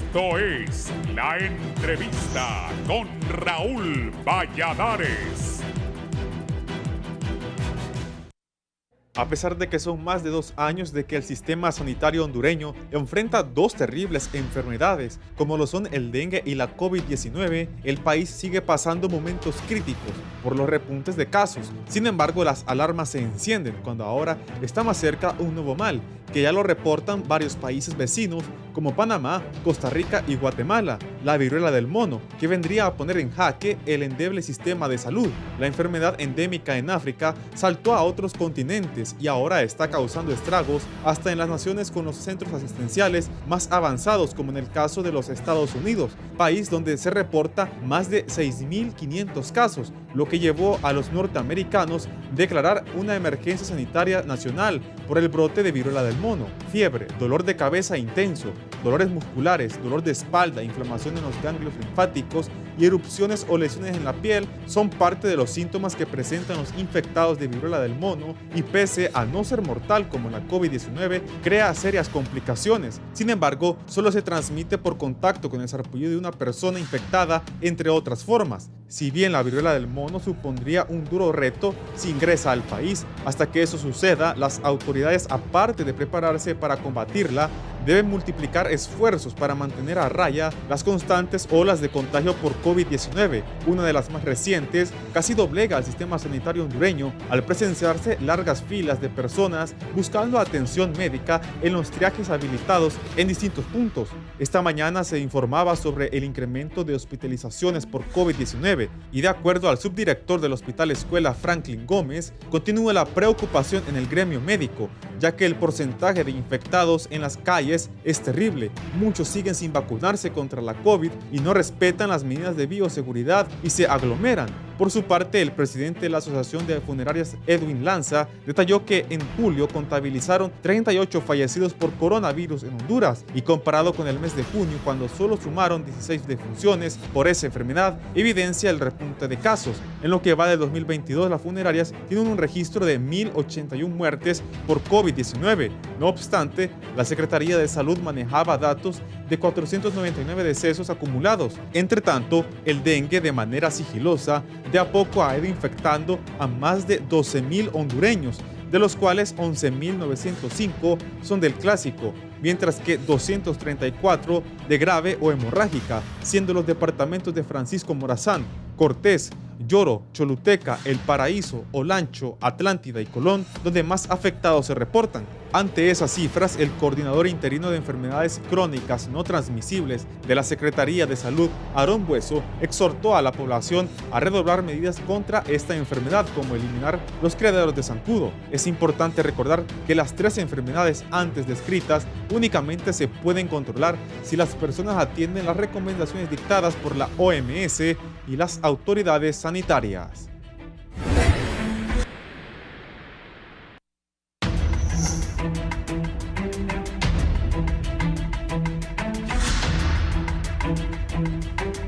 Esto es La Entrevista con Raúl Valladares. A pesar de que son más de 2 años de que el sistema sanitario hondureño enfrenta dos terribles enfermedades, como lo son el dengue y la COVID-19, el país sigue pasando momentos críticos por los repuntes de casos. Sin embargo, las alarmas se encienden cuando ahora está más cerca un nuevo mal, que ya lo reportan varios países vecinos como Panamá, Costa Rica y Guatemala, la viruela del mono, que vendría a poner en jaque el endeble sistema de salud. La enfermedad endémica en África saltó a otros continentes y ahora está causando estragos hasta en las naciones con los centros asistenciales más avanzados, como en el caso de los Estados Unidos, país donde se reporta más de 6.500 casos, lo que llevó a los norteamericanos a declarar una emergencia sanitaria nacional por el brote de viruela del mono. Fiebre, dolor de cabeza intenso, dolores musculares, dolor de espalda, inflamación en los ganglios linfáticos y erupciones o lesiones en la piel son parte de los síntomas que presentan los infectados de viruela del mono, y pese a no ser mortal como la COVID-19, crea serias complicaciones. Sin embargo, solo se transmite por contacto con el sarpullido de una persona infectada, entre otras formas. Si bien la viruela del mono supondría un duro reto si ingresa al país, hasta que eso suceda, las autoridades, aparte de prepararse para combatirla, deben multiplicar esfuerzos para mantener a raya las constantes olas de contagio por COVID-19. Una de las más recientes casi doblega al sistema sanitario hondureño al presenciarse largas filas de personas buscando atención médica en los triajes habilitados en distintos puntos. Esta mañana se informaba sobre el incremento de hospitalizaciones por COVID-19 y, de acuerdo al subdirector del Hospital Escuela Franklin Gómez, continúa la preocupación en el gremio médico, ya que el porcentaje de infectados en las calles es terrible. Muchos siguen sin vacunarse contra la COVID y no respetan las medidas de bioseguridad y se aglomeran. Por su parte, el presidente de la Asociación de Funerarias, Edwin Lanza, detalló que en julio contabilizaron 38 fallecidos por coronavirus en Honduras, y comparado con el mes de junio, cuando solo sumaron 16 defunciones por esa enfermedad, evidencia el repunte de casos. En lo que va del 2022, las funerarias tienen un registro de 1.081 muertes por COVID-19. No obstante, la Secretaría de Salud manejaba datos de 499 decesos acumulados. Entre tanto, el dengue, de manera sigilosa, de a poco ha ido infectando a más de 12.000 hondureños, de los cuales 11.905 son del clásico, mientras que 234 de grave o hemorrágica, siendo los departamentos de Francisco Morazán, Cortés, Lloro, Choluteca, El Paraíso, Olancho, Atlántida y Colón donde más afectados se reportan. Ante esas cifras, el coordinador interino de enfermedades crónicas no transmisibles de la Secretaría de Salud, Aarón Bueso, exhortó a la población a redoblar medidas contra esta enfermedad, como eliminar los criaderos de zancudo. Es importante recordar que las 3 enfermedades antes descritas únicamente se pueden controlar si las personas atienden las recomendaciones dictadas por la OMS y las autoridades sanitarias.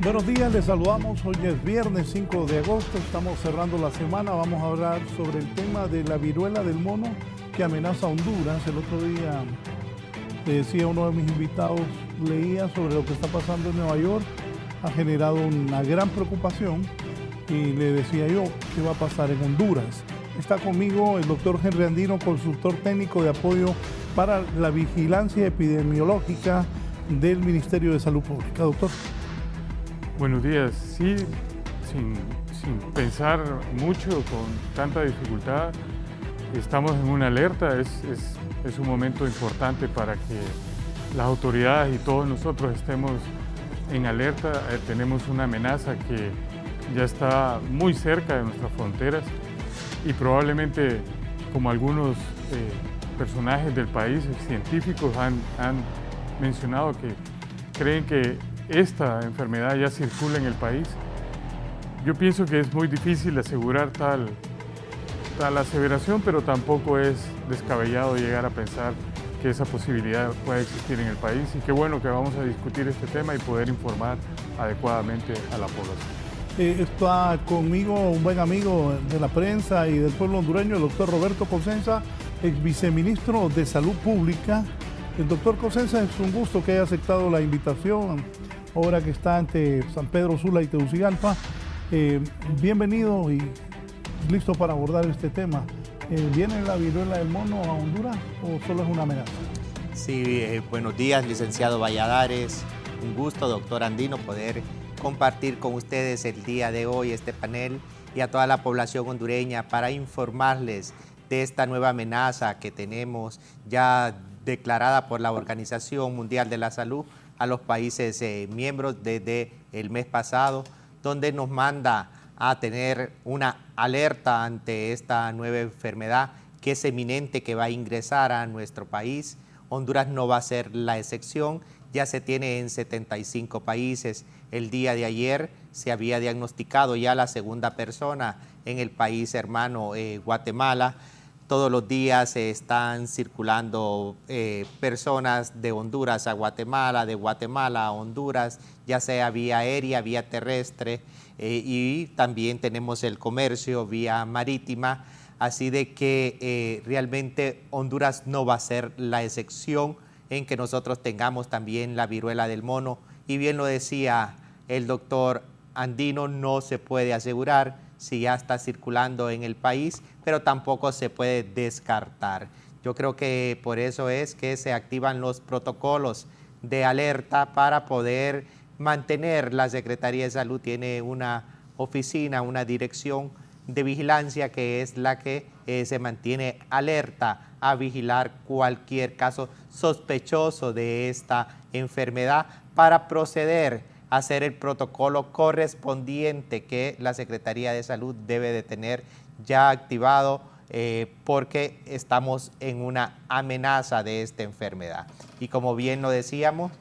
Buenos días, les saludamos. Hoy es viernes 5 de agosto, estamos cerrando la semana. Vamos a hablar sobre el tema de la viruela del mono que amenaza a Honduras. El otro día le decía a uno de mis invitados, leía sobre lo que está pasando en Nueva York, ha generado una gran preocupación, y le decía yo, ¿qué va a pasar en Honduras? Está conmigo el doctor Henry Andino, consultor técnico de apoyo para la vigilancia epidemiológica del Ministerio de Salud Pública. Doctor. Buenos días. Sí, sin pensar mucho, con tanta dificultad, estamos en una alerta. Es un momento importante para que las autoridades y todos nosotros estemos en alerta. Tenemos una amenaza que ya está muy cerca de nuestras fronteras, y probablemente, como algunos personajes del país, científicos han mencionado, que creen que esta enfermedad ya circula en el país. Yo pienso que es muy difícil asegurar tal aseveración, pero tampoco es descabellado llegar a pensar que esa posibilidad puede existir en el país, y qué bueno que vamos a discutir este tema y poder informar adecuadamente a la población. Está conmigo un buen amigo de la prensa y del pueblo hondureño, el doctor Roberto Cosenza, ex viceministro de Salud Pública El doctor Cosenza, es un gusto que haya aceptado la invitación ahora que está ante San Pedro Sula y Tegucigalpa. Bienvenido y listo para abordar este tema. ¿Viene la viruela del mono a Honduras o solo es una amenaza? Sí, buenos días, licenciado Valladares. Un gusto, doctor Andino, poder compartir con ustedes el día de hoy este panel y a toda la población hondureña para informarles de esta nueva amenaza que tenemos ya declarada por la Organización Mundial de la Salud a los países miembros desde el mes pasado, donde nos manda a tener una alerta ante esta nueva enfermedad que es eminente que va a ingresar a nuestro país. Honduras no va a ser la excepción, ya se tiene en 75 países. El día de ayer se había diagnosticado ya la segunda persona en el país hermano Guatemala. Todos los días están circulando personas de Honduras a Guatemala, de Guatemala a Honduras, ya sea vía aérea, vía terrestre, y también tenemos el comercio vía marítima. Así de que realmente Honduras no va a ser la excepción en que nosotros tengamos también la viruela del mono. Y bien lo decía el doctor Andino, no se puede asegurar si ya está circulando en el país, pero tampoco se puede descartar. Yo creo que por eso es que se activan los protocolos de alerta para poder mantener. La Secretaría de Salud tiene una oficina, una dirección de vigilancia que es la que se mantiene alerta a vigilar cualquier caso sospechoso de esta enfermedad para proceder a hacer el protocolo correspondiente que la Secretaría de Salud debe de tener ya activado porque estamos en una amenaza de esta enfermedad. Y como bien lo decíamos,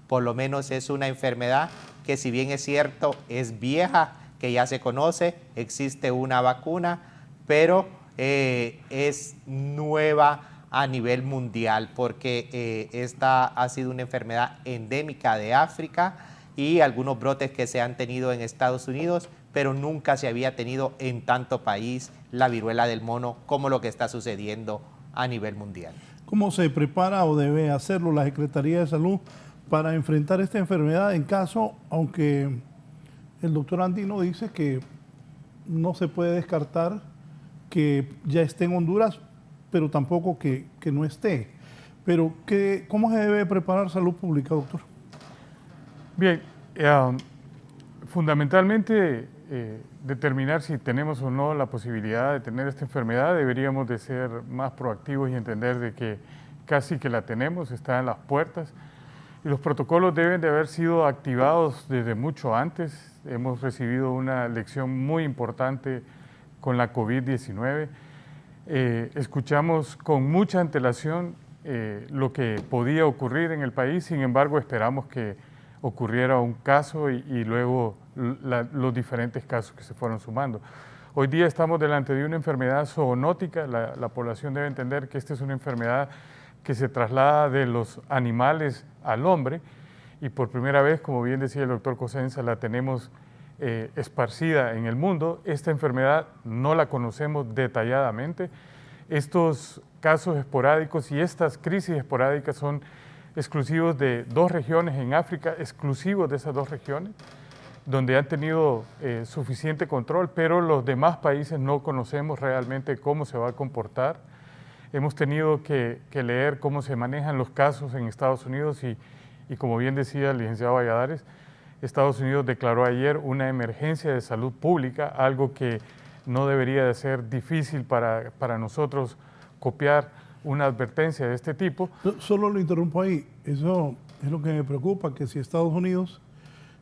por lo menos es una enfermedad que, si bien es cierto, es vieja, que ya se conoce, existe una vacuna, pero es nueva a nivel mundial porque esta ha sido una enfermedad endémica de África y algunos brotes que se han tenido en Estados Unidos, pero nunca se había tenido en tanto país la viruela del mono como lo que está sucediendo a nivel mundial. ¿Cómo se prepara o debe hacerlo la Secretaría de Salud para enfrentar esta enfermedad en caso, aunque el doctor Andino dice que no se puede descartar que ya esté en Honduras, pero tampoco que no esté? Pero ¿cómo se debe preparar salud pública, doctor? Bien, fundamentalmente determinar si tenemos o no la posibilidad de tener esta enfermedad, deberíamos de ser más proactivos y entender de que casi que la tenemos, está en las puertas. Y los protocolos deben de haber sido activados desde mucho antes. Hemos recibido una lección muy importante con la COVID-19. Escuchamos con mucha antelación lo que podía ocurrir en el país, sin embargo esperamos que ocurriera un caso y luego los diferentes casos que se fueron sumando. Hoy día estamos delante de una enfermedad zoonótica. La población debe entender que esta es una enfermedad que se traslada de los animales al hombre y por primera vez, como bien decía el doctor Cosenza, la tenemos esparcida en el mundo. Esta enfermedad no la conocemos detalladamente. Estos casos esporádicos y estas crisis esporádicas son exclusivos de 2 regiones en África, exclusivos de esas 2 regiones, donde han tenido suficiente control, pero los demás países no conocemos realmente cómo se va a comportar. Hemos tenido que leer cómo se manejan los casos en Estados Unidos y como bien decía el licenciado Valladares, Estados Unidos declaró ayer una emergencia de salud pública, algo que no debería de ser difícil para nosotros copiar una advertencia de este tipo. Solo lo interrumpo ahí, eso es lo que me preocupa, que si Estados Unidos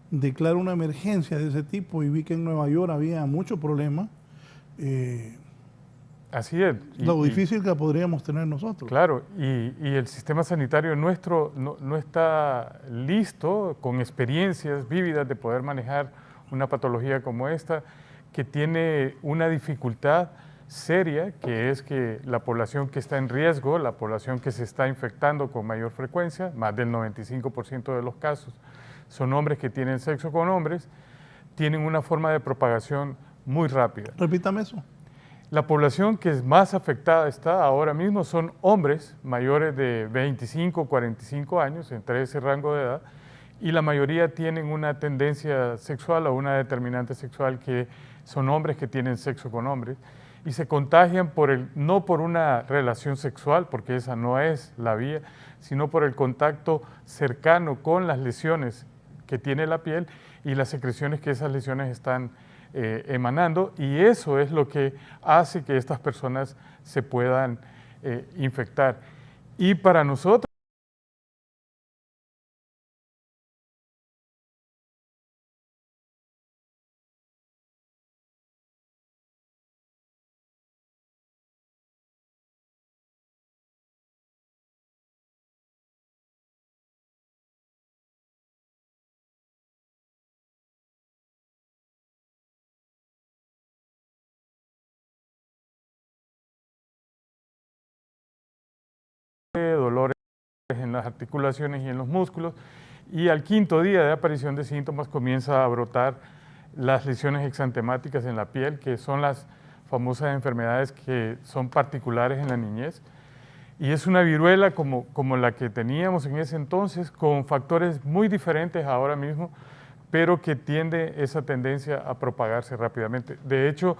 declara una emergencia de ese tipo y vi que en Nueva York había mucho problema, así es. Lo difícil que podríamos tener nosotros. Claro, y el sistema sanitario nuestro no está listo, con experiencias vívidas de poder manejar una patología como esta, que tiene una dificultad seria, que es que la población que está en riesgo, la población que se está infectando con mayor frecuencia, más del 95% de los casos, son hombres que tienen sexo con hombres, tienen una forma de propagación muy rápida. Repítame eso. La población que es más afectada está ahora mismo son hombres mayores de 25 45 años, entre ese rango de edad, y la mayoría tienen una tendencia sexual o una determinante sexual que son hombres que tienen sexo con hombres y se contagian no por una relación sexual, porque esa no es la vía, sino por el contacto cercano con las lesiones que tiene la piel y las secreciones que esas lesiones están emanando, y eso es lo que hace que estas personas se puedan infectar. Y para nosotros, dolores en las articulaciones y en los músculos, y al quinto día de aparición de síntomas comienza a brotar las lesiones exantemáticas en la piel, que son las famosas enfermedades que son particulares en la niñez, y es una viruela como la que teníamos en ese entonces, con factores muy diferentes ahora mismo, pero que tiende esa tendencia a propagarse rápidamente. De hecho,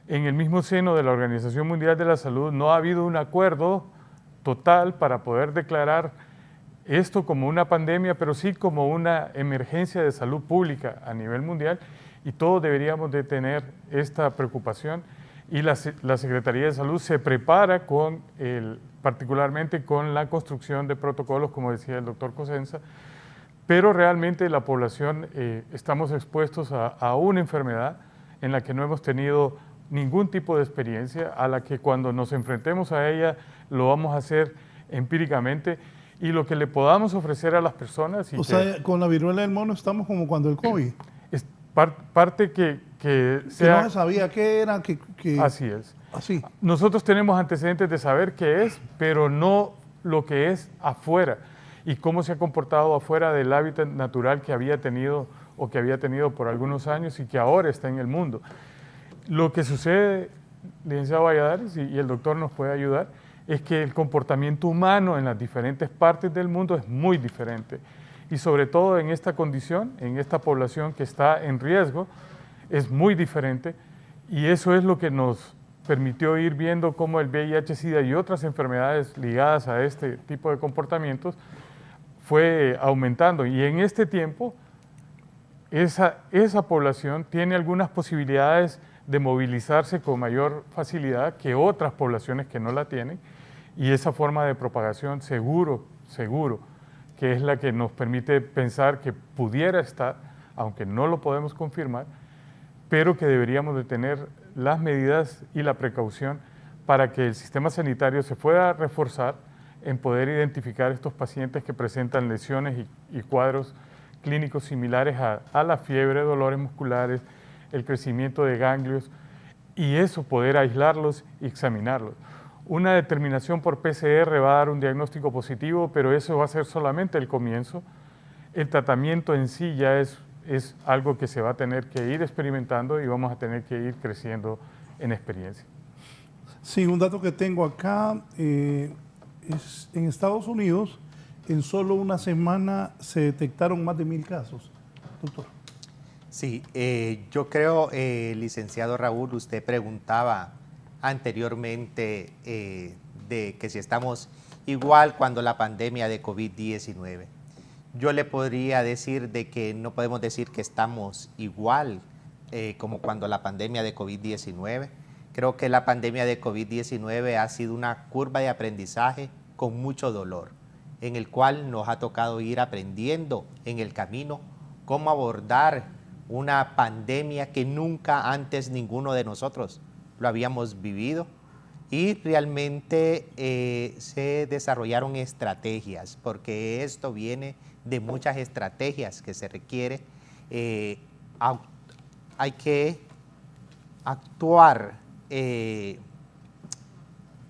en el mismo seno de la Organización Mundial de la Salud no ha habido un acuerdo total para poder declarar esto como una pandemia, pero sí como una emergencia de salud pública a nivel mundial, y todos deberíamos de tener esta preocupación, y la Secretaría de Salud se prepara particularmente con la construcción de protocolos, como decía el doctor Cosenza, pero realmente la población estamos expuestos a una enfermedad en la que no hemos tenido ningún tipo de experiencia, a la que cuando nos enfrentemos a ella lo vamos a hacer empíricamente, y lo que le podamos ofrecer a las personas. O sea, con la viruela del mono estamos como cuando el COVID. Es parte que sea... Que no se sabía qué era, Así es. Así. Nosotros tenemos antecedentes de saber qué es, pero no lo que es afuera y cómo se ha comportado afuera del hábitat natural que había tenido o que había tenido por algunos años y que ahora está en el mundo. Lo que sucede, licenciado Valladares, y el doctor nos puede ayudar, es que el comportamiento humano en las diferentes partes del mundo es muy diferente. Y sobre todo en esta condición, en esta población que está en riesgo, es muy diferente. Y eso es lo que nos permitió ir viendo cómo el VIH-Sida y otras enfermedades ligadas a este tipo de comportamientos fue aumentando. Y en este tiempo, esa población tiene algunas posibilidades de movilizarse con mayor facilidad que otras poblaciones que no la tienen, y esa forma de propagación seguro, que es la que nos permite pensar que pudiera estar, aunque no lo podemos confirmar, pero que deberíamos de tener las medidas y la precaución para que el sistema sanitario se pueda reforzar en poder identificar estos pacientes que presentan lesiones y cuadros clínicos similares a la fiebre, dolores musculares, el crecimiento de ganglios, y eso poder aislarlos y examinarlos. Una determinación por PCR va a dar un diagnóstico positivo, pero eso va a ser solamente el comienzo. El tratamiento en sí ya es algo que se va a tener que ir experimentando y vamos a tener que ir creciendo en experiencia. Sí, un dato que tengo acá es en Estados Unidos, en solo una semana se detectaron más de 1000 casos, doctor. Sí, yo creo, licenciado Raúl, usted preguntaba anteriormente de que si estamos igual cuando la pandemia de COVID-19. Yo le podría decir de que no podemos decir que estamos igual como cuando la pandemia de COVID-19. Creo que la pandemia de COVID-19 ha sido una curva de aprendizaje con mucho dolor, en el cual nos ha tocado ir aprendiendo en el camino cómo abordar una pandemia que nunca antes ninguno de nosotros lo habíamos vivido, y realmente se desarrollaron estrategias, porque esto viene de muchas estrategias que se requiere. Hay que actuar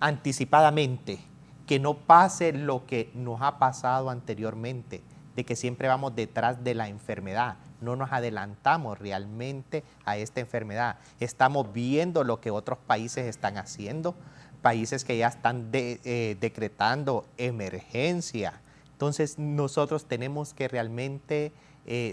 anticipadamente, que no pase lo que nos ha pasado anteriormente, de que siempre vamos detrás de la enfermedad. No nos adelantamos realmente a esta enfermedad. Estamos viendo lo que otros países están haciendo, países que ya están decretando emergencia. Entonces nosotros tenemos que realmente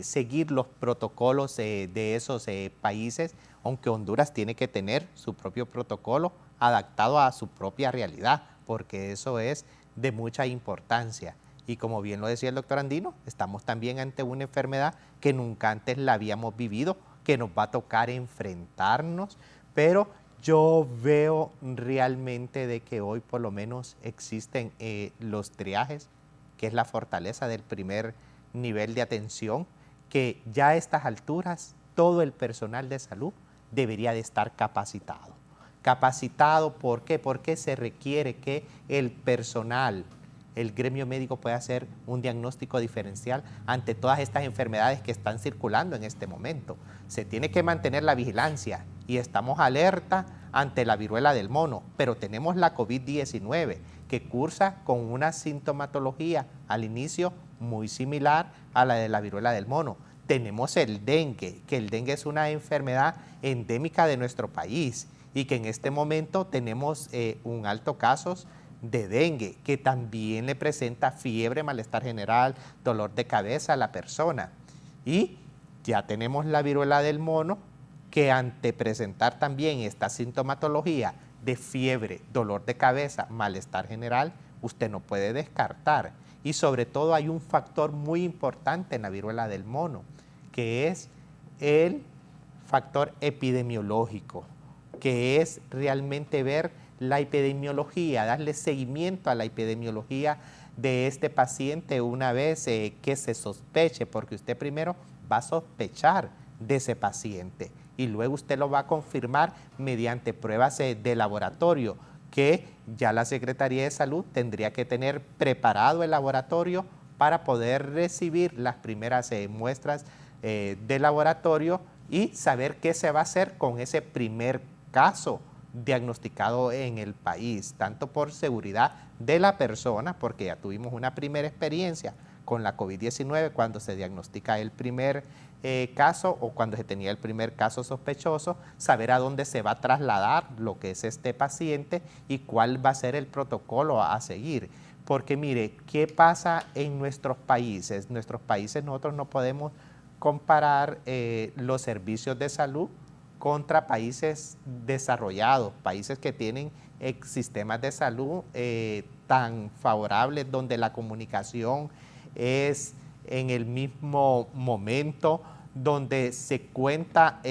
seguir los protocolos de esos países, aunque Honduras tiene que tener su propio protocolo adaptado a su propia realidad, porque eso es de mucha importancia. Y como bien lo decía el doctor Andino, estamos también ante una enfermedad que nunca antes la habíamos vivido, que nos va a tocar enfrentarnos, pero yo veo realmente de que hoy por lo menos existen los triajes, que es la fortaleza del primer nivel de atención, que ya a estas alturas todo el personal de salud debería de estar capacitado. Capacitado, ¿por qué? Porque se requiere que el personal, el gremio médico pueda hacer un diagnóstico diferencial ante todas estas enfermedades que están circulando en este momento. Se tiene que mantener la vigilancia y estamos alerta ante la viruela del mono, pero tenemos la COVID-19 que cursa con una sintomatología al inicio muy similar a la de la viruela del mono. Tenemos el dengue, que el dengue es una enfermedad endémica de nuestro país y que en este momento tenemos un alto casos de dengue, que también le presenta fiebre, malestar general, dolor de cabeza a la persona. Y ya tenemos la viruela del mono, que ante presentar también esta sintomatología de fiebre, dolor de cabeza, malestar general, usted no puede descartar. Y sobre todo hay un factor muy importante en la viruela del mono, que es el factor epidemiológico, que es realmente ver la epidemiología, darle seguimiento a la epidemiología de este paciente una vez que se sospeche, porque usted primero va a sospechar de ese paciente y luego usted lo va a confirmar mediante pruebas de laboratorio, que ya la Secretaría de Salud tendría que tener preparado el laboratorio para poder recibir las primeras muestras de laboratorio y saber qué se va a hacer con ese primer caso diagnosticado en el país, tanto por seguridad de la persona, porque ya tuvimos una primera experiencia con la COVID-19 cuando se diagnostica el primer caso o cuando se tenía el primer caso sospechoso, saber a dónde se va a trasladar lo que es este paciente y cuál va a ser el protocolo a seguir. Porque mire, ¿qué pasa en nuestros países? Nuestros países nosotros no podemos comparar los servicios de salud contra países desarrollados, países que tienen sistemas de salud tan favorables, donde la comunicación es en el mismo momento, donde se cuenta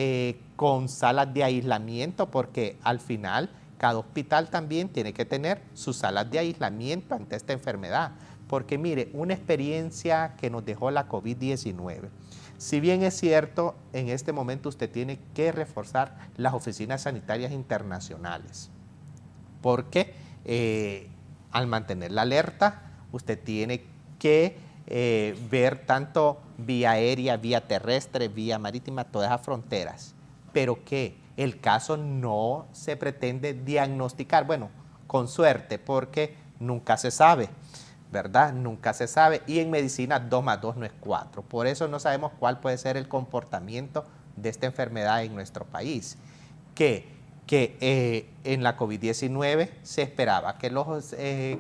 con salas de aislamiento, porque al final cada hospital también tiene que tener sus salas de aislamiento ante esta enfermedad. Porque mire, una experiencia que nos dejó la COVID-19, si bien es cierto, en este momento usted tiene que reforzar las oficinas sanitarias internacionales, porque al mantener la alerta, usted tiene que ver tanto vía aérea, vía terrestre, vía marítima, todas las fronteras, pero que el caso no se pretende diagnosticar, bueno, con suerte, porque nunca se sabe, ¿verdad? Nunca se sabe, y en medicina 2 más 2 no es 4, por eso no sabemos cuál puede ser el comportamiento de esta enfermedad en nuestro país, que en la COVID-19 se esperaba que los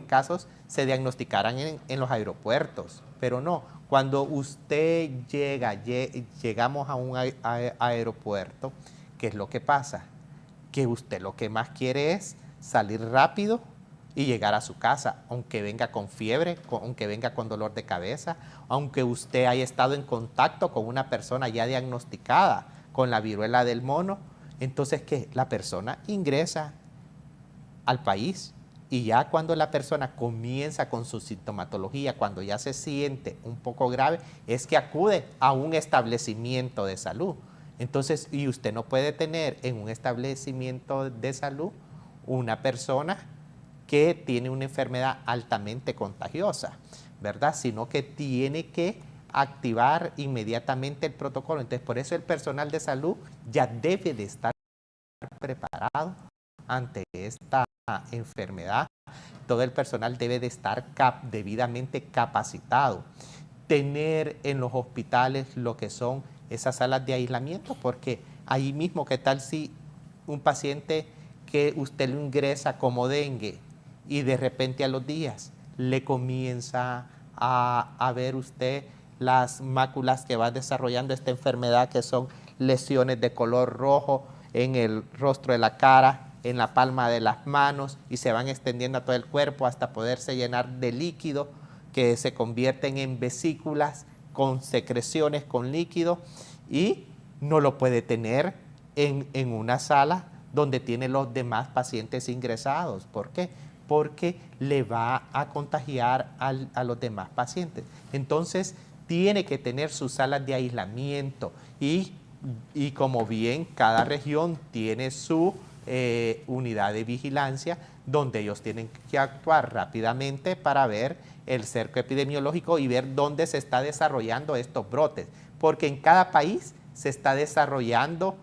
casos se diagnosticaran en los aeropuertos, pero no, cuando usted llegamos a un aeropuerto, ¿qué es lo que pasa? Que usted lo que más quiere es salir rápido y llegar a su casa, aunque venga con fiebre, aunque venga con dolor de cabeza, aunque usted haya estado en contacto con una persona ya diagnosticada con la viruela del mono. Entonces, ¿qué? La persona ingresa al país y ya cuando la persona comienza con su sintomatología, cuando ya se siente un poco grave, es que acude a un establecimiento de salud. Entonces, y usted no puede tener en un establecimiento de salud una persona que tiene una enfermedad altamente contagiosa, ¿verdad? Sino que tiene que activar inmediatamente el protocolo. Entonces, por eso el personal de salud ya debe de estar preparado ante esta enfermedad. Todo el personal debe de estar debidamente capacitado. tener en los hospitales lo que son esas salas de aislamiento, porque ahí mismo, ¿qué tal si un paciente que usted lo ingresa como dengue y de repente a los días le comienza a ver usted las máculas que va desarrollando esta enfermedad, que son lesiones de color rojo en el rostro de la cara, en la palma de las manos, y se van extendiendo a todo el cuerpo hasta poderse llenar de líquido que se convierten en vesículas con secreciones con líquido, y no lo puede tener en una sala donde tiene los demás pacientes ingresados. ¿Por qué? Porque le va a contagiar a los demás pacientes. Entonces, tiene que tener sus salas de aislamiento y como bien cada región tiene su unidad de vigilancia donde ellos tienen que actuar rápidamente para ver el cerco epidemiológico y ver dónde se está desarrollando estos brotes, porque en cada país se está desarrollando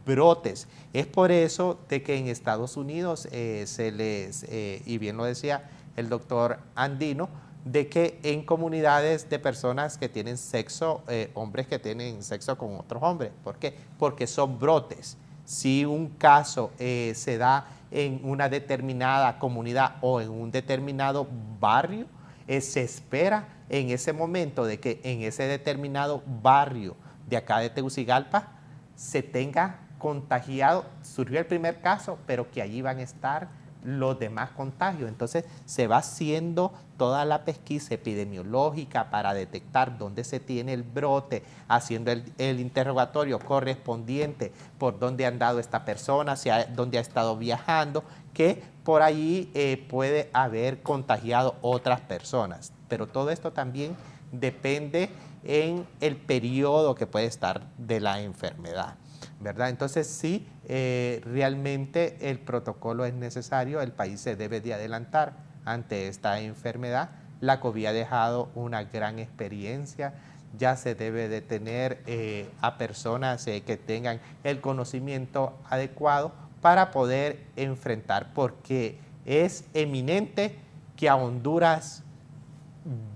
brotes. Es por eso de que en Estados Unidos y bien lo decía el doctor Andino, de que en comunidades de personas que tienen sexo, hombres que tienen sexo con otros hombres. ¿Por qué? Porque son brotes. Si un caso se da en una determinada comunidad o en un determinado barrio, se espera en ese momento de que en ese determinado barrio de acá de Tegucigalpa se tenga contagiado, surgió el primer caso, pero que allí van a estar los demás contagios. Entonces se va haciendo toda la pesquisa epidemiológica para detectar dónde se tiene el brote, haciendo el interrogatorio correspondiente por dónde ha andado esta persona, dónde ha estado viajando, que por allí puede haber contagiado otras personas. Pero todo esto también depende en el periodo que puede estar de la enfermedad, ¿verdad? Entonces sí, realmente el protocolo es necesario, el país se debe de adelantar ante esta enfermedad. La COVID ha dejado una gran experiencia, ya se debe de tener a personas que tengan el conocimiento adecuado para poder enfrentar, porque es eminente que a Honduras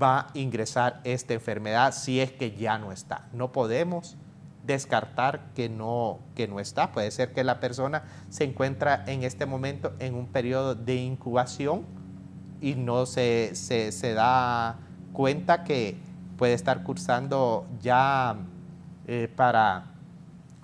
va a ingresar esta enfermedad si es que ya no está. No podemos descartar que no está. Puede ser que la persona se encuentra en este momento en un periodo de incubación y no se da cuenta que puede estar cursando ya para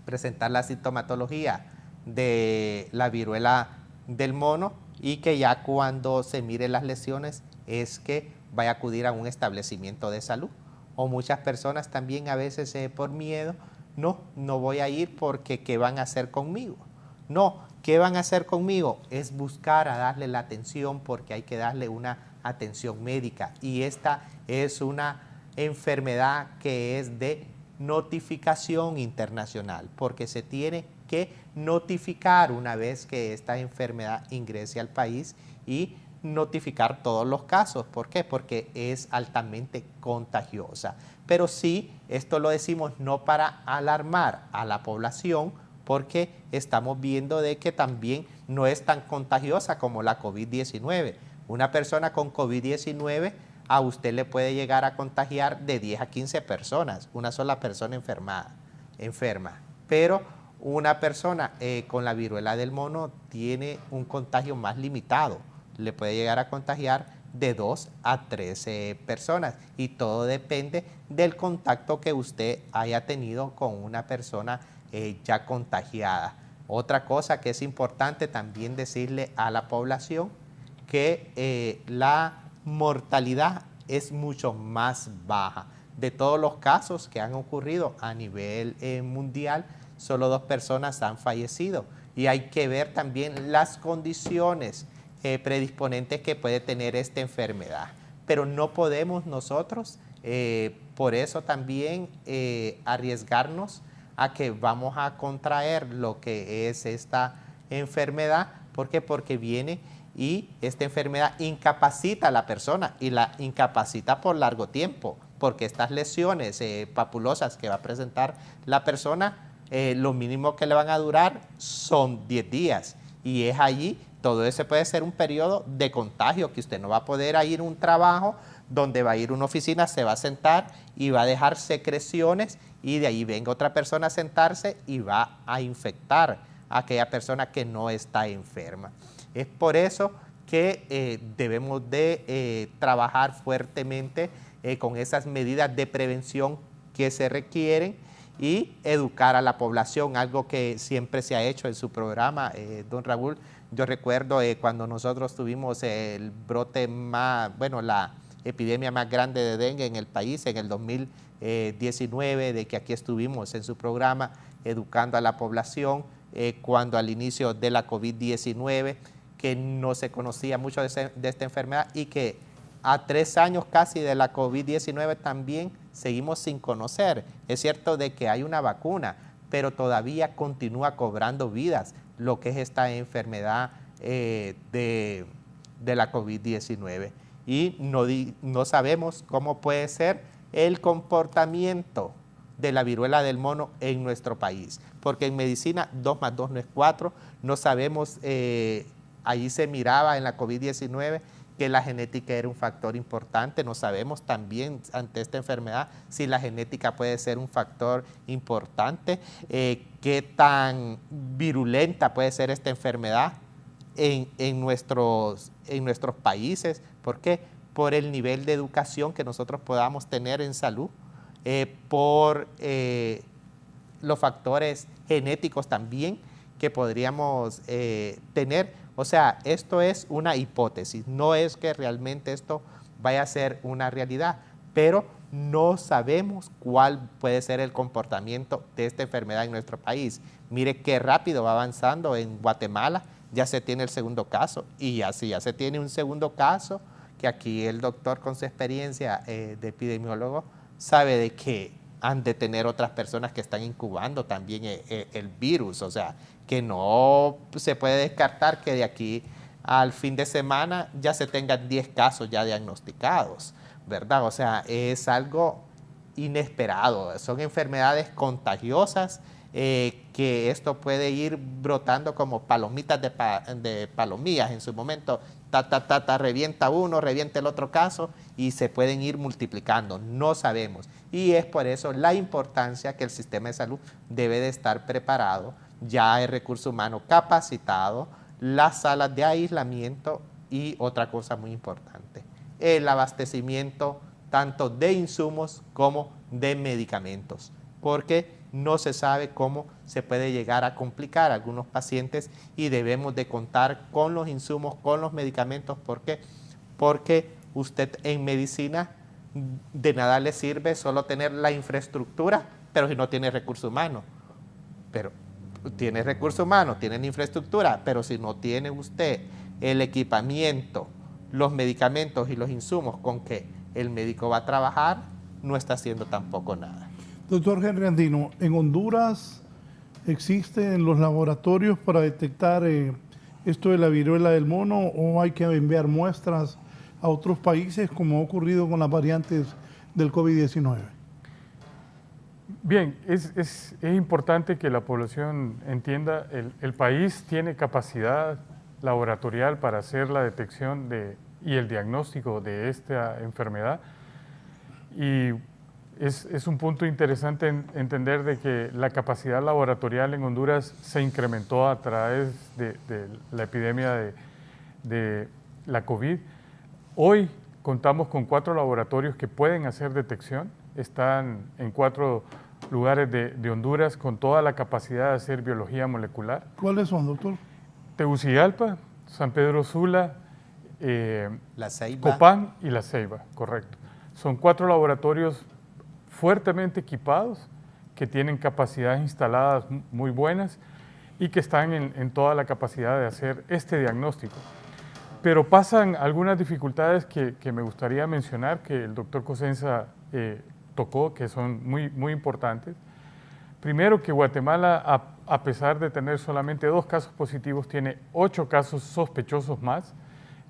presentar la sintomatología de la viruela del mono, y que ya cuando se miren las lesiones es que vaya a acudir a un establecimiento de salud. O muchas personas también a veces por miedo, no voy a ir porque ¿qué van a hacer conmigo? No, ¿qué van a hacer conmigo? Es buscar a darle la atención, porque hay que darle una atención médica, y esta es una enfermedad que es de notificación internacional, porque se tiene que notificar una vez que esta enfermedad ingrese al país y notificar todos los casos. ¿Por qué? Porque es altamente contagiosa. Pero sí, esto lo decimos no para alarmar a la población, porque estamos viendo de que también no es tan contagiosa como la COVID-19. Una persona con COVID-19 a usted le puede llegar a contagiar de 10 a 15 personas, una sola persona enferma. Pero una persona con la viruela del mono tiene un contagio más limitado, le puede llegar a contagiar de 2 a 13 personas, y todo depende del contacto que usted haya tenido con una persona ya contagiada. Otra cosa que es importante también decirle a la población, que la mortalidad es mucho más baja. De todos los casos que han ocurrido a nivel mundial, solo 2 personas han fallecido, y hay que ver también las condiciones predisponentes que puede tener esta enfermedad. Pero no podemos nosotros, por eso también arriesgarnos a que vamos a contraer lo que es esta enfermedad. ¿Por qué? Porque viene y esta enfermedad incapacita a la persona, y la incapacita por largo tiempo, porque estas lesiones papulosas que va a presentar la persona, lo mínimo que le van a durar son 10 días, y es allí, todo ese puede ser un periodo de contagio, que usted no va a poder ir a un trabajo donde va a ir una oficina, se va a sentar y va a dejar secreciones y de ahí venga otra persona a sentarse y va a infectar a aquella persona que no está enferma. Es por eso que debemos de trabajar fuertemente con esas medidas de prevención que se requieren y educar a la población, algo que siempre se ha hecho en su programa, don Raúl. Yo recuerdo cuando nosotros tuvimos el brote la epidemia más grande de dengue en el país en el 2019, de que aquí estuvimos en su programa educando a la población cuando al inicio de la COVID-19, que no se conocía mucho de esta enfermedad y que a 3 años casi de la COVID-19 también seguimos sin conocer. Es cierto de que hay una vacuna, pero todavía continúa cobrando vidas lo que es esta enfermedad de la COVID-19. Y no sabemos cómo puede ser el comportamiento de la viruela del mono en nuestro país, porque en medicina 2 más 2 no es 4, no sabemos, allí se miraba en la COVID-19 que la genética era un factor importante, no sabemos también ante esta enfermedad si la genética puede ser un factor importante, qué tan virulenta puede ser esta enfermedad en nuestros países. ¿Por qué? Por el nivel de educación que nosotros podamos tener en salud, por los factores genéticos también que podríamos tener. O sea, esto es una hipótesis, no es que realmente esto vaya a ser una realidad, pero no sabemos cuál puede ser el comportamiento de esta enfermedad en nuestro país. Mire qué rápido va avanzando en Guatemala, ya se tiene el segundo caso, y así ya se tiene un segundo caso, que aquí el doctor con su experiencia de epidemiólogo sabe de que han de tener otras personas que están incubando también el virus, o sea, que no se puede descartar que de aquí al fin de semana ya se tengan 10 casos ya diagnosticados, ¿verdad? O sea, es algo inesperado, son enfermedades contagiosas que esto puede ir brotando como palomitas de palomillas en su momento, revienta uno, revienta el otro caso y se pueden ir multiplicando, no sabemos. Y es por eso la importancia que el sistema de salud debe de estar preparado, ya hay recurso humano capacitado, las salas de aislamiento y otra cosa muy importante, el abastecimiento tanto de insumos como de medicamentos, porque no se sabe cómo se puede llegar a complicar a algunos pacientes y debemos de contar con los insumos, con los medicamentos. ¿Por qué? Porque usted en medicina de nada le sirve solo tener la infraestructura, pero si no tiene recurso humano. Pero tiene recurso humano, tiene la infraestructura, pero si no tiene usted el equipamiento, los medicamentos y los insumos con que el médico va a trabajar, no está haciendo tampoco nada. Doctor Henry Andino, ¿en Honduras existen los laboratorios para detectar esto de la viruela del mono o hay que enviar muestras a otros países como ha ocurrido con las variantes del COVID-19? Bien, es importante que la población entienda, el país tiene capacidad laboratorial para hacer la detección y el diagnóstico de esta enfermedad, y es un punto interesante entender de que la capacidad laboratorial en Honduras se incrementó a través de la epidemia de la COVID. Hoy contamos con 4 laboratorios que pueden hacer detección, están en 4 lugares de Honduras con toda la capacidad de hacer biología molecular. ¿Cuáles son, doctor? Tegucigalpa, San Pedro Sula, La Ceiba, Copán y La Ceiba, correcto. Son 4 laboratorios fuertemente equipados, que tienen capacidades instaladas muy buenas y que están en toda la capacidad de hacer este diagnóstico. Pero pasan algunas dificultades que me gustaría mencionar, que el doctor Cosenza tocó, que son muy importantes. Primero, que Guatemala, a pesar de tener solamente 2 casos positivos, tiene 8 casos sospechosos más,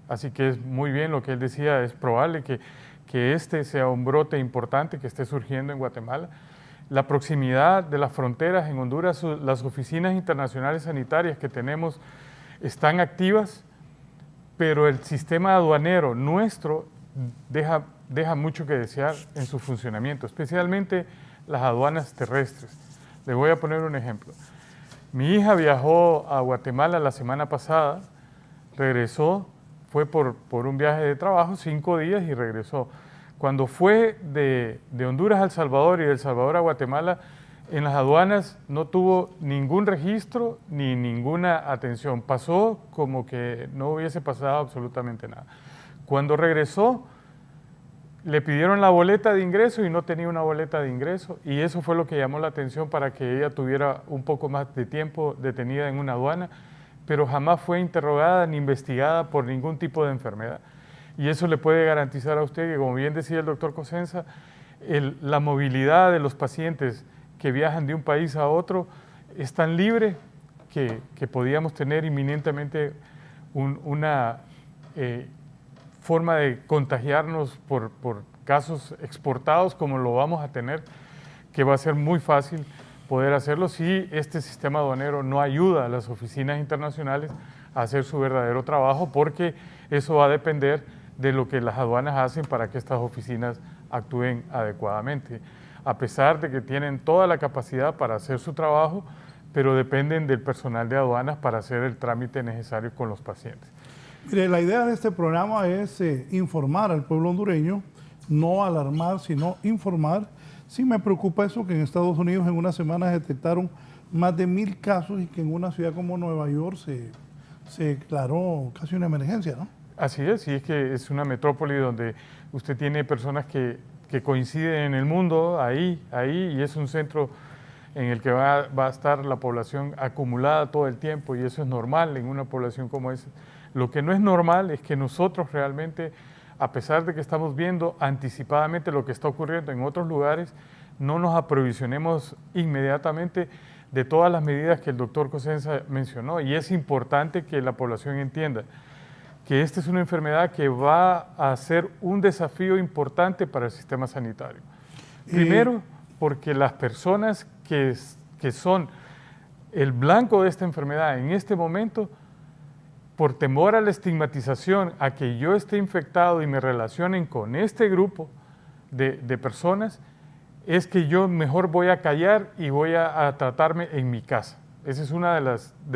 así que es muy bien lo que él decía, es probable que este sea un brote importante que esté surgiendo en Guatemala. La proximidad de las fronteras en Honduras, las oficinas internacionales sanitarias que tenemos están activas, pero el sistema aduanero nuestro deja deja mucho que desear en su funcionamiento, especialmente las aduanas terrestres. Les voy a poner un ejemplo. Mi hija viajó a Guatemala la semana pasada, regresó, fue por un viaje de trabajo, 5 días y regresó. Cuando fue de Honduras a El Salvador y de El Salvador a Guatemala, en las aduanas no tuvo ningún registro ni ninguna atención. Pasó como que no hubiese pasado absolutamente nada. Cuando regresó, le pidieron la boleta de ingreso y no tenía una boleta de ingreso, y eso fue lo que llamó la atención para que ella tuviera un poco más de tiempo detenida en una aduana, pero jamás fue interrogada ni investigada por ningún tipo de enfermedad. Y eso le puede garantizar a usted que, como bien decía el doctor Cosenza, la movilidad de los pacientes que viajan de un país a otro es tan libre que podíamos tener inminentemente una forma de contagiarnos por casos exportados como lo vamos a tener, que va a ser muy fácil poder hacerlo si este sistema aduanero no ayuda a las oficinas internacionales a hacer su verdadero trabajo, porque eso va a depender de lo que las aduanas hacen para que estas oficinas actúen adecuadamente, a pesar de que tienen toda la capacidad para hacer su trabajo, pero dependen del personal de aduanas para hacer el trámite necesario con los pacientes. Mire, la idea de este programa es informar al pueblo hondureño, no alarmar, sino informar. Sí me preocupa eso, que en Estados Unidos en una semana detectaron más de 1000 casos y que en una ciudad como Nueva York se declaró casi una emergencia, ¿no? Así es, y es que es una metrópoli donde usted tiene personas que coinciden en el mundo, ahí, y es un centro en el que va a estar la población acumulada todo el tiempo, y eso es normal en una población como esa. Lo que no es normal es que nosotros realmente, a pesar de que estamos viendo anticipadamente lo que está ocurriendo en otros lugares, no nos aprovisionemos inmediatamente de todas las medidas que el doctor Cosenza mencionó, y es importante que la población entienda que esta es una enfermedad que va a ser un desafío importante para el sistema sanitario. Primero, porque las personas que son el blanco de esta enfermedad en este momento, por temor a la estigmatización, a que yo esté infectado y me relacionen con este grupo de personas, es que yo mejor voy a callar y voy a tratarme en mi casa. Ese es uno de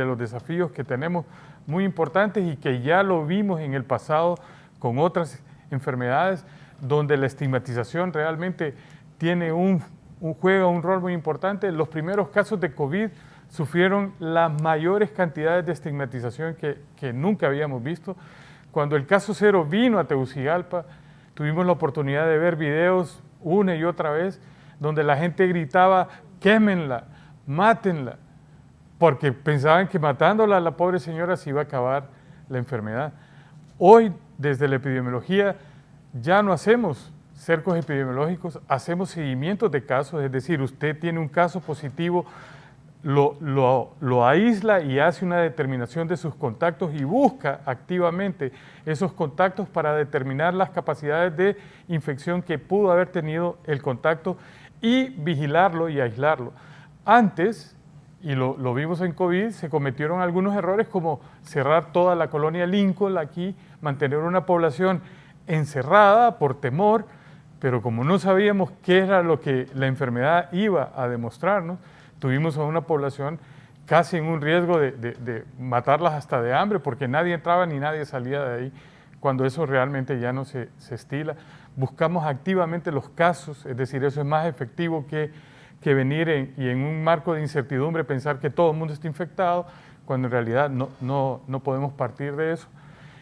los desafíos que tenemos muy importantes y que ya lo vimos en el pasado con otras enfermedades, donde la estigmatización realmente juega un rol muy importante. Los primeros casos de COVID sufrieron las mayores cantidades de estigmatización que nunca habíamos visto. Cuando el caso cero vino a Tegucigalpa, tuvimos la oportunidad de ver videos una y otra vez, donde la gente gritaba, quémenla, mátenla, porque pensaban que matándola a la pobre señora se iba a acabar la enfermedad. Hoy, desde la epidemiología, ya no hacemos cercos epidemiológicos, hacemos seguimientos de casos, es decir, usted tiene un caso positivo, lo aísla y hace una determinación de sus contactos y busca activamente esos contactos para determinar las capacidades de infección que pudo haber tenido el contacto y vigilarlo y aislarlo. Antes, y lo vimos en COVID, se cometieron algunos errores como cerrar toda la colonia Lincoln aquí, mantener una población encerrada por temor, pero como no sabíamos qué era lo que la enfermedad iba a demostrarnos, tuvimos a una población casi en un riesgo de matarlas hasta de hambre, porque nadie entraba ni nadie salía de ahí, cuando eso realmente ya no se estila. Buscamos activamente los casos, es decir, eso es más efectivo que venir y en un marco de incertidumbre pensar que todo el mundo está infectado, cuando en realidad no podemos partir de eso.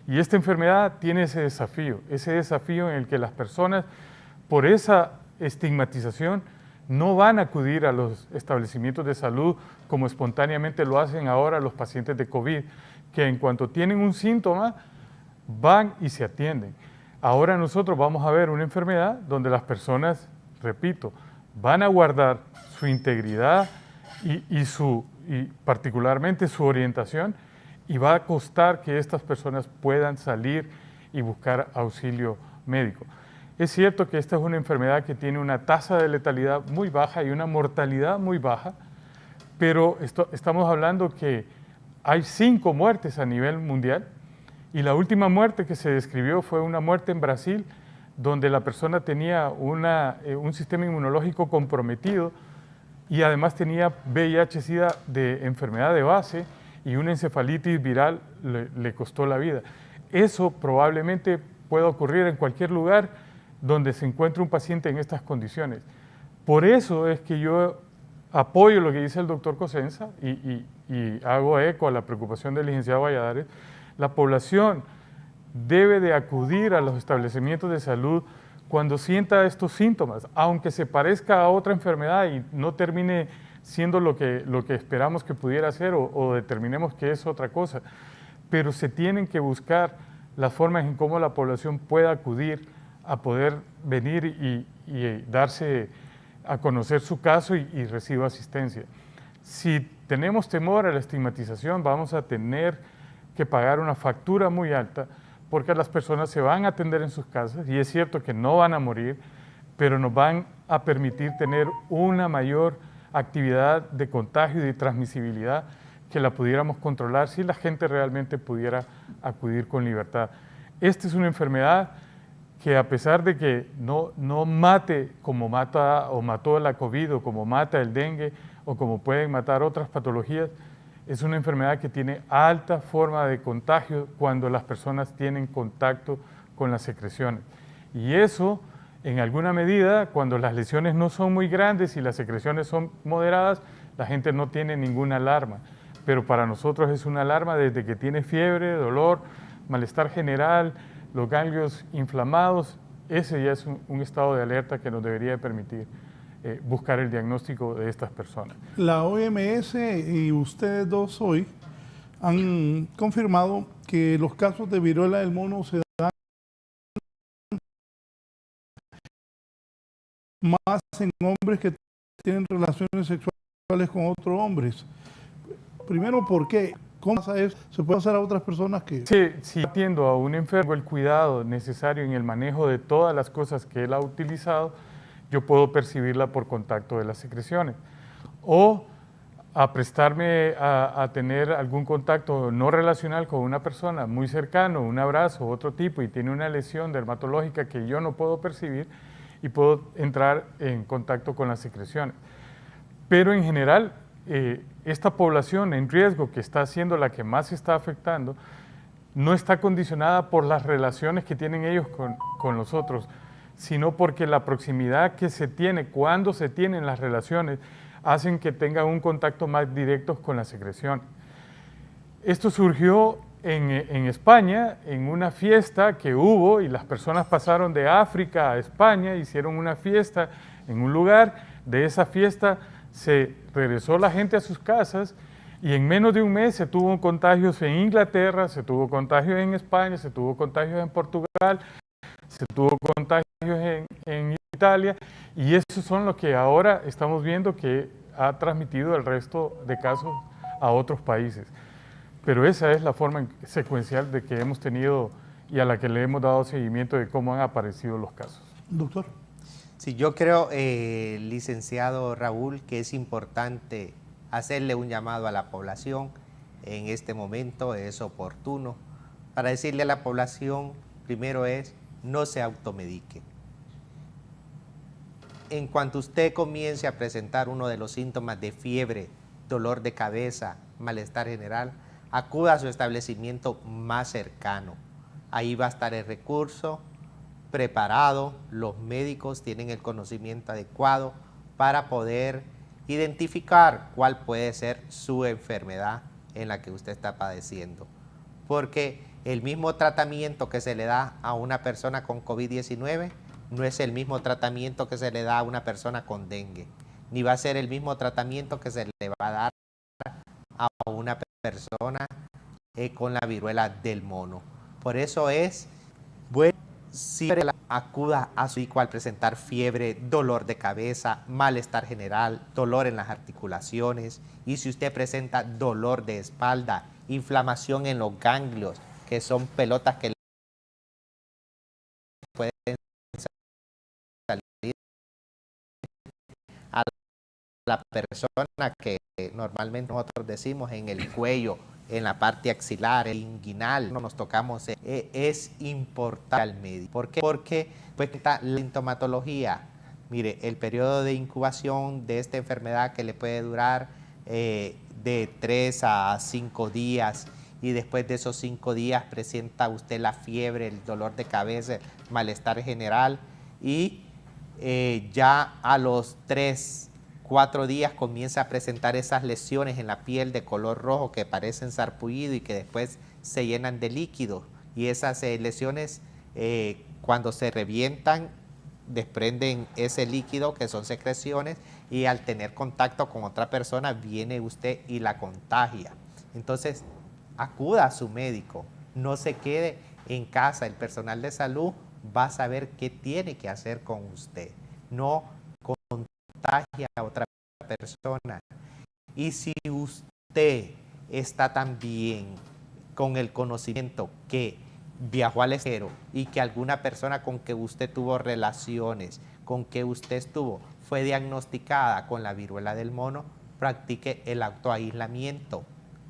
Y esta enfermedad tiene ese desafío en el que las personas, por esa estigmatización, no van a acudir a los establecimientos de salud como espontáneamente lo hacen ahora los pacientes de COVID, que en cuanto tienen un síntoma, van y se atienden. Ahora nosotros vamos a ver una enfermedad donde las personas, repito, van a guardar su integridad y particularmente su orientación, y va a costar que estas personas puedan salir y buscar auxilio médico. Es cierto que esta es una enfermedad que tiene una tasa de letalidad muy baja y una mortalidad muy baja, pero estamos hablando que hay 5 muertes a nivel mundial, y la última muerte que se describió fue una muerte en Brasil donde la persona tenía un sistema inmunológico comprometido y además tenía VIH-Sida de enfermedad de base y una encefalitis viral le costó la vida. Eso probablemente pueda ocurrir en cualquier lugar donde se encuentre un paciente en estas condiciones. Por eso es que yo apoyo lo que dice el doctor Cosenza y hago eco a la preocupación del licenciado Valladares. La población debe de acudir a los establecimientos de salud cuando sienta estos síntomas, aunque se parezca a otra enfermedad y no termine siendo lo que esperamos que pudiera ser o determinemos que es otra cosa. Pero se tienen que buscar las formas en cómo la población pueda acudir a poder venir y darse a conocer su caso y reciba asistencia. Si tenemos temor a la estigmatización, vamos a tener que pagar una factura muy alta porque las personas se van a atender en sus casas y es cierto que no van a morir, pero nos van a permitir tener una mayor actividad de contagio y de transmisibilidad que la pudiéramos controlar si la gente realmente pudiera acudir con libertad. Esta es una enfermedad que a pesar de que no mate como mata o mató la COVID o como mata el dengue o como pueden matar otras patologías, es una enfermedad que tiene alta forma de contagio cuando las personas tienen contacto con las secreciones. Y eso, en alguna medida, cuando las lesiones no son muy grandes y las secreciones son moderadas, la gente no tiene ninguna alarma. Pero para nosotros es una alarma desde que tiene fiebre, dolor, malestar general, los ganglios inflamados. Ese ya es un estado de alerta que nos debería permitir buscar el diagnóstico de estas personas. La OMS y ustedes dos hoy han confirmado que los casos de viruela del mono se dan más en hombres que tienen relaciones sexuales con otros hombres. Primero, ¿por qué? ¿Cómo pasa eso? ¿Se puede hacer a otras personas que...? Sí, si atiendo a un enfermo el cuidado necesario en el manejo de todas las cosas que él ha utilizado, yo puedo percibirla por contacto de las secreciones. O a prestarme a tener algún contacto no relacional con una persona muy cercano, un abrazo, otro tipo, y tiene una lesión dermatológica que yo no puedo percibir y puedo entrar en contacto con las secreciones. Pero en general, esta población en riesgo, que está siendo la que más se está afectando, no está condicionada por las relaciones que tienen ellos con los otros, sino porque la proximidad que se tiene cuando se tienen las relaciones hacen que tengan un contacto más directo con la secreción. Esto surgió en España, en una fiesta que hubo, y las personas pasaron de África a España, hicieron una fiesta en un lugar. De esa fiesta se regresó la gente a sus casas y en menos de un mes se tuvo contagios en Inglaterra, se tuvo contagios en España, se tuvo contagios en Portugal, se tuvo contagios en Italia, y esos son los que ahora estamos viendo que ha transmitido el resto de casos a otros países. Pero esa es la forma secuencial de que hemos tenido y a la que le hemos dado seguimiento de cómo han aparecido los casos. Doctor. Sí, yo creo, licenciado Raúl, que es importante hacerle un llamado a la población. En este momento es oportuno para decirle a la población, primero es, no se automedique. En cuanto usted comience a presentar uno de los síntomas de fiebre, dolor de cabeza, malestar general, acuda a su establecimiento más cercano. Ahí va a estar el recurso preparado, los médicos tienen el conocimiento adecuado para poder identificar cuál puede ser su enfermedad en la que usted está padeciendo. Porque el mismo tratamiento que se le da a una persona con COVID-19 no es el mismo tratamiento que se le da a una persona con dengue, ni va a ser el mismo tratamiento que se le va a dar a una persona con la viruela del mono. Por eso es bueno siempre acuda a su médico al presentar fiebre, dolor de cabeza, malestar general, dolor en las articulaciones, y si usted presenta dolor de espalda, inflamación en los ganglios, que son pelotas que pueden salir a la persona, que normalmente nosotros decimos en el cuello, en la parte axilar, el inguinal, nos tocamos, es importante al médico. ¿Por qué? Porque pues, la sintomatología. Mire, el periodo de incubación de esta enfermedad que le puede durar de 3 a 5 días, y después de esos 5 días presenta usted la fiebre, el dolor de cabeza, el malestar general, y ya a los 3, 4 días comienza a presentar esas lesiones en la piel de color rojo que parecen sarpullido y que después se llenan de líquido, y esas lesiones cuando se revientan desprenden ese líquido que son secreciones, y al tener contacto con otra persona viene usted y la contagia. Entonces acuda a su médico, no se quede en casa, el personal de salud va a saber qué tiene que hacer con usted, no contagia a otra persona. Y si usted está también con el conocimiento que viajó al extranjero y que alguna persona con que usted tuvo relaciones, con que usted estuvo, fue diagnosticada con la viruela del mono, practique el autoaislamiento.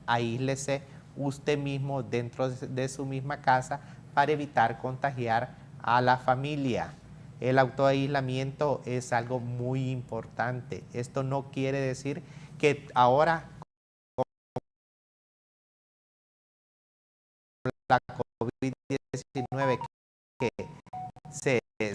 Aíslese usted mismo dentro de su misma casa para evitar contagiar a la familia. El autoaislamiento es algo muy importante. Esto no quiere decir que ahora con la COVID-19 que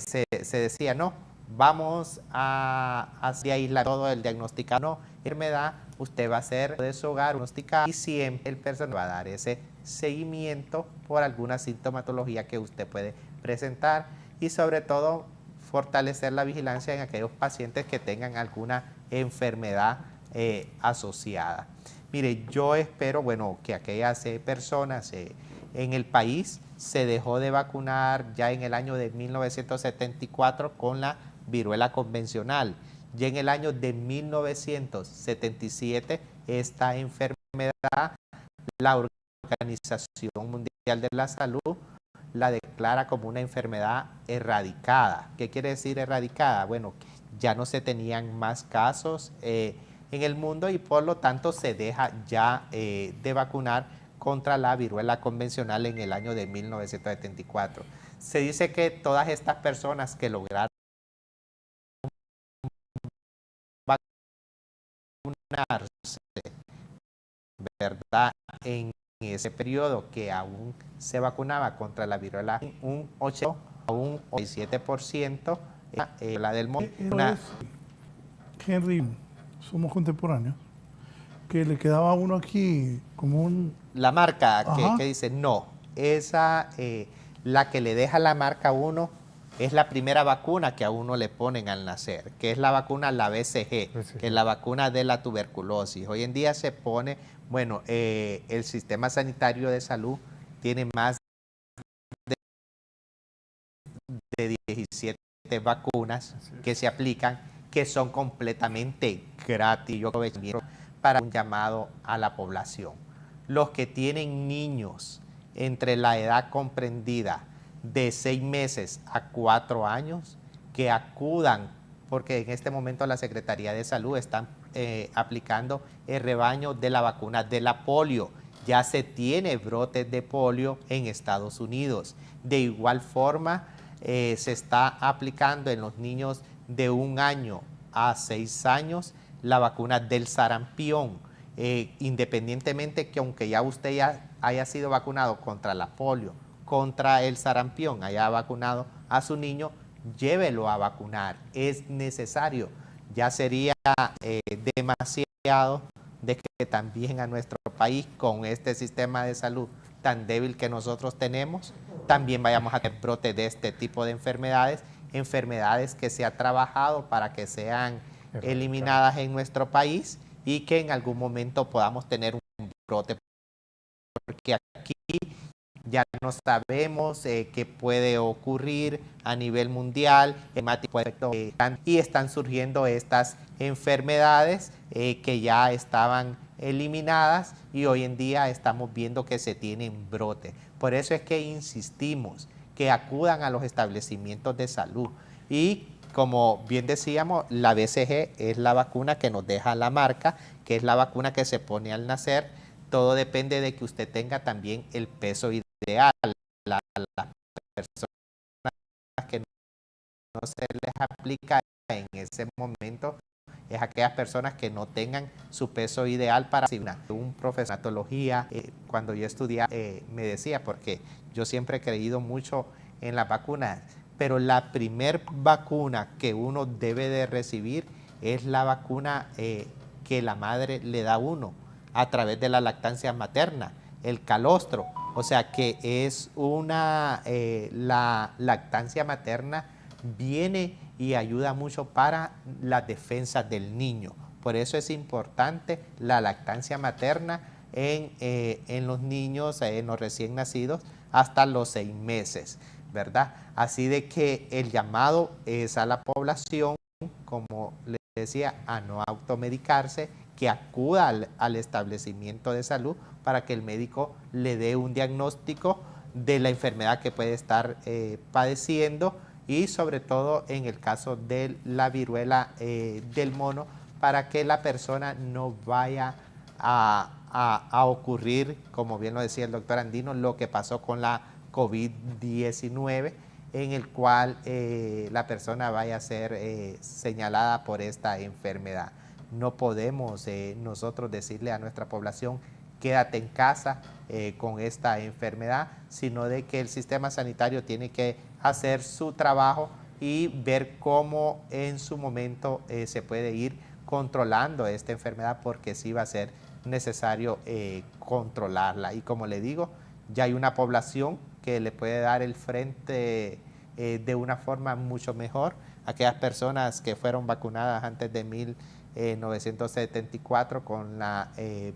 se decía, no, vamos a aislar todo el diagnosticado, no, enfermedad, usted va a hacer de su hogar diagnosticado, y siempre el personal va a dar ese seguimiento por alguna sintomatología que usted puede presentar, y sobre todo fortalecer la vigilancia en aquellos pacientes que tengan alguna enfermedad asociada. Mire, yo espero, bueno, que aquellas personas en el país se dejó de vacunar ya en el año de 1974 con la viruela convencional. Ya en el año de 1977 esta enfermedad, la Organización Mundial de la Salud la declara como una enfermedad erradicada. ¿Qué quiere decir erradicada? Bueno, ya no se tenían más casos en el mundo, y por lo tanto se deja ya de vacunar contra la viruela convencional en el año de 1974. Se dice que todas estas personas que lograron vacunarse, ¿verdad?, en ese periodo que aún se vacunaba contra la viruela, un 8 a un 87%, la del mono. Henry, somos contemporáneos, que le quedaba a uno aquí como un... La marca que dice no, esa, la que le deja la marca a uno, es la primera vacuna que a uno le ponen al nacer, que es la vacuna, la BCG, que es la vacuna de la tuberculosis. Hoy en día se pone, bueno, el sistema sanitario de salud tiene más de 17 vacunas que se aplican, que son completamente gratis. Yo aprovecho para un llamado a la población. Los que tienen niños entre la edad comprendida de 6 meses a 4 años, que acudan, porque en este momento la Secretaría de Salud está aplicando el rebaño de la vacuna de la polio. Ya se tiene brotes de polio en Estados Unidos. De igual forma, se está aplicando en los niños de 1 año a 6 años la vacuna del sarampión. Independientemente que aunque ya usted ya haya sido vacunado contra la polio, contra el sarampión, haya vacunado a su niño, llévelo a vacunar. Es necesario. Ya sería demasiado de que también a nuestro país, con este sistema de salud tan débil que nosotros tenemos, también vayamos a tener brotes de este tipo de enfermedades, enfermedades que se ha trabajado para que sean eliminadas en nuestro país, y que en algún momento podamos tener un brote, porque aquí ya no sabemos qué puede ocurrir a nivel mundial, y están surgiendo estas enfermedades que ya estaban eliminadas, y hoy en día estamos viendo que se tienen brotes. Por eso es que insistimos que acudan a los establecimientos de salud, y como bien decíamos, la BCG es la vacuna que nos deja la marca, que es la vacuna que se pone al nacer. todo depende de que usted tenga también el peso ideal. Las personas que no se les aplica en ese momento es aquellas personas que no tengan su peso ideal para un profesor de patología. Cuando yo estudiaba me decía, porque yo siempre he creído mucho en las vacunas, pero la primer vacuna que uno debe de recibir es la vacuna que la madre le da a uno a través de la lactancia materna, el calostro. O sea que es la lactancia materna viene y ayuda mucho para las defensas del niño. Por eso es importante la lactancia materna en los niños, en los recién nacidos, hasta los 6 meses, ¿verdad? Así de que el llamado es a la población, como les decía, a no automedicarse, que acuda al establecimiento de salud para que el médico le dé un diagnóstico de la enfermedad que puede estar padeciendo, y sobre todo en el caso de la viruela del mono, para que la persona no vaya a ocurrir, como bien lo decía el doctor Andino, lo que pasó con la COVID-19, en el cual la persona vaya a ser señalada por esta enfermedad. No podemos nosotros decirle a nuestra población, quédate en casa con esta enfermedad, sino de que el sistema sanitario tiene que hacer su trabajo y ver cómo en su momento se puede ir controlando esta enfermedad, porque sí va a ser necesario controlarla. Y como le digo, ya hay una población que le puede dar el frente de una forma mucho mejor. Aquellas personas que fueron vacunadas antes de 1974 con la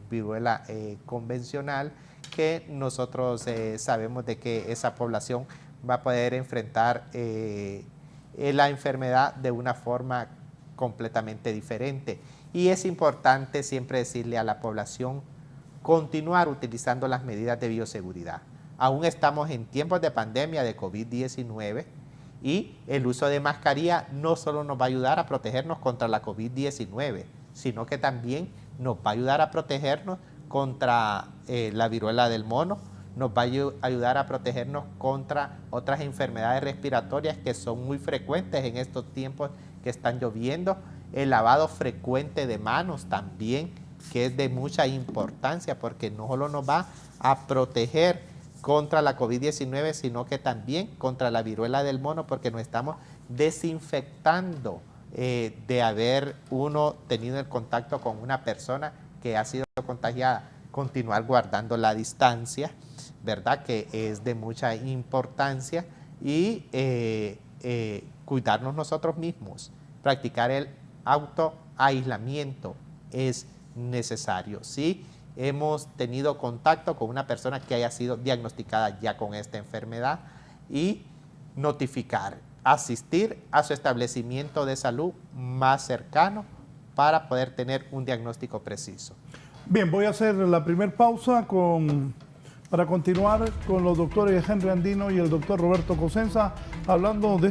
viruela convencional, que nosotros sabemos de que esa población va a poder enfrentar la enfermedad de una forma completamente diferente. Y es importante siempre decirle a la población, continuar utilizando las medidas de bioseguridad. Aún estamos en tiempos de pandemia de COVID-19 y el uso de mascarilla no solo nos va a ayudar a protegernos contra la COVID-19, sino que también nos va a ayudar a protegernos contra la viruela del mono, nos va a ayudar a protegernos contra otras enfermedades respiratorias que son muy frecuentes en estos tiempos que están lloviendo. El lavado frecuente de manos también, que es de mucha importancia, porque no solo nos va a proteger contra la COVID-19, sino que también contra la viruela del mono, porque nos estamos desinfectando de haber uno tenido el contacto con una persona que ha sido contagiada. Continuar guardando la distancia, ¿verdad?, que es de mucha importancia, y cuidarnos nosotros mismos. Practicar el autoaislamiento es necesario. Si hemos tenido contacto con una persona que haya sido diagnosticada ya con esta enfermedad, y notificar, asistir a su establecimiento de salud más cercano para poder tener un diagnóstico preciso. Bien, voy a hacer la primera pausa para continuar con los doctores Henry Andino y el doctor Roberto Cosenza, hablando de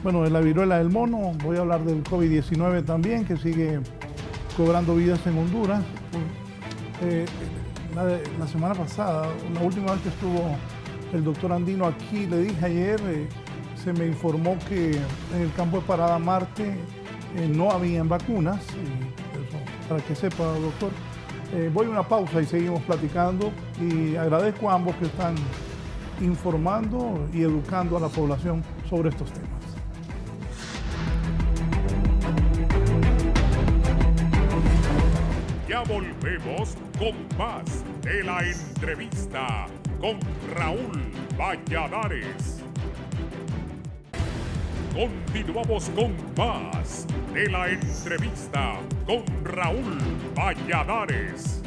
de la viruela del mono. Voy a hablar del COVID-19 también, que sigue cobrando vidas en Honduras. La semana pasada, la última vez que estuvo el doctor Andino aquí, le dije ayer, se me informó que en el campo de Parada Marte no habían vacunas. Para que sepa, doctor. Voy a una pausa y seguimos platicando, y agradezco a ambos que están informando y educando a la población sobre estos temas. Ya volvemos con más de la entrevista con Raúl Valladares. Continuamos con más de la entrevista con Raúl Valladares.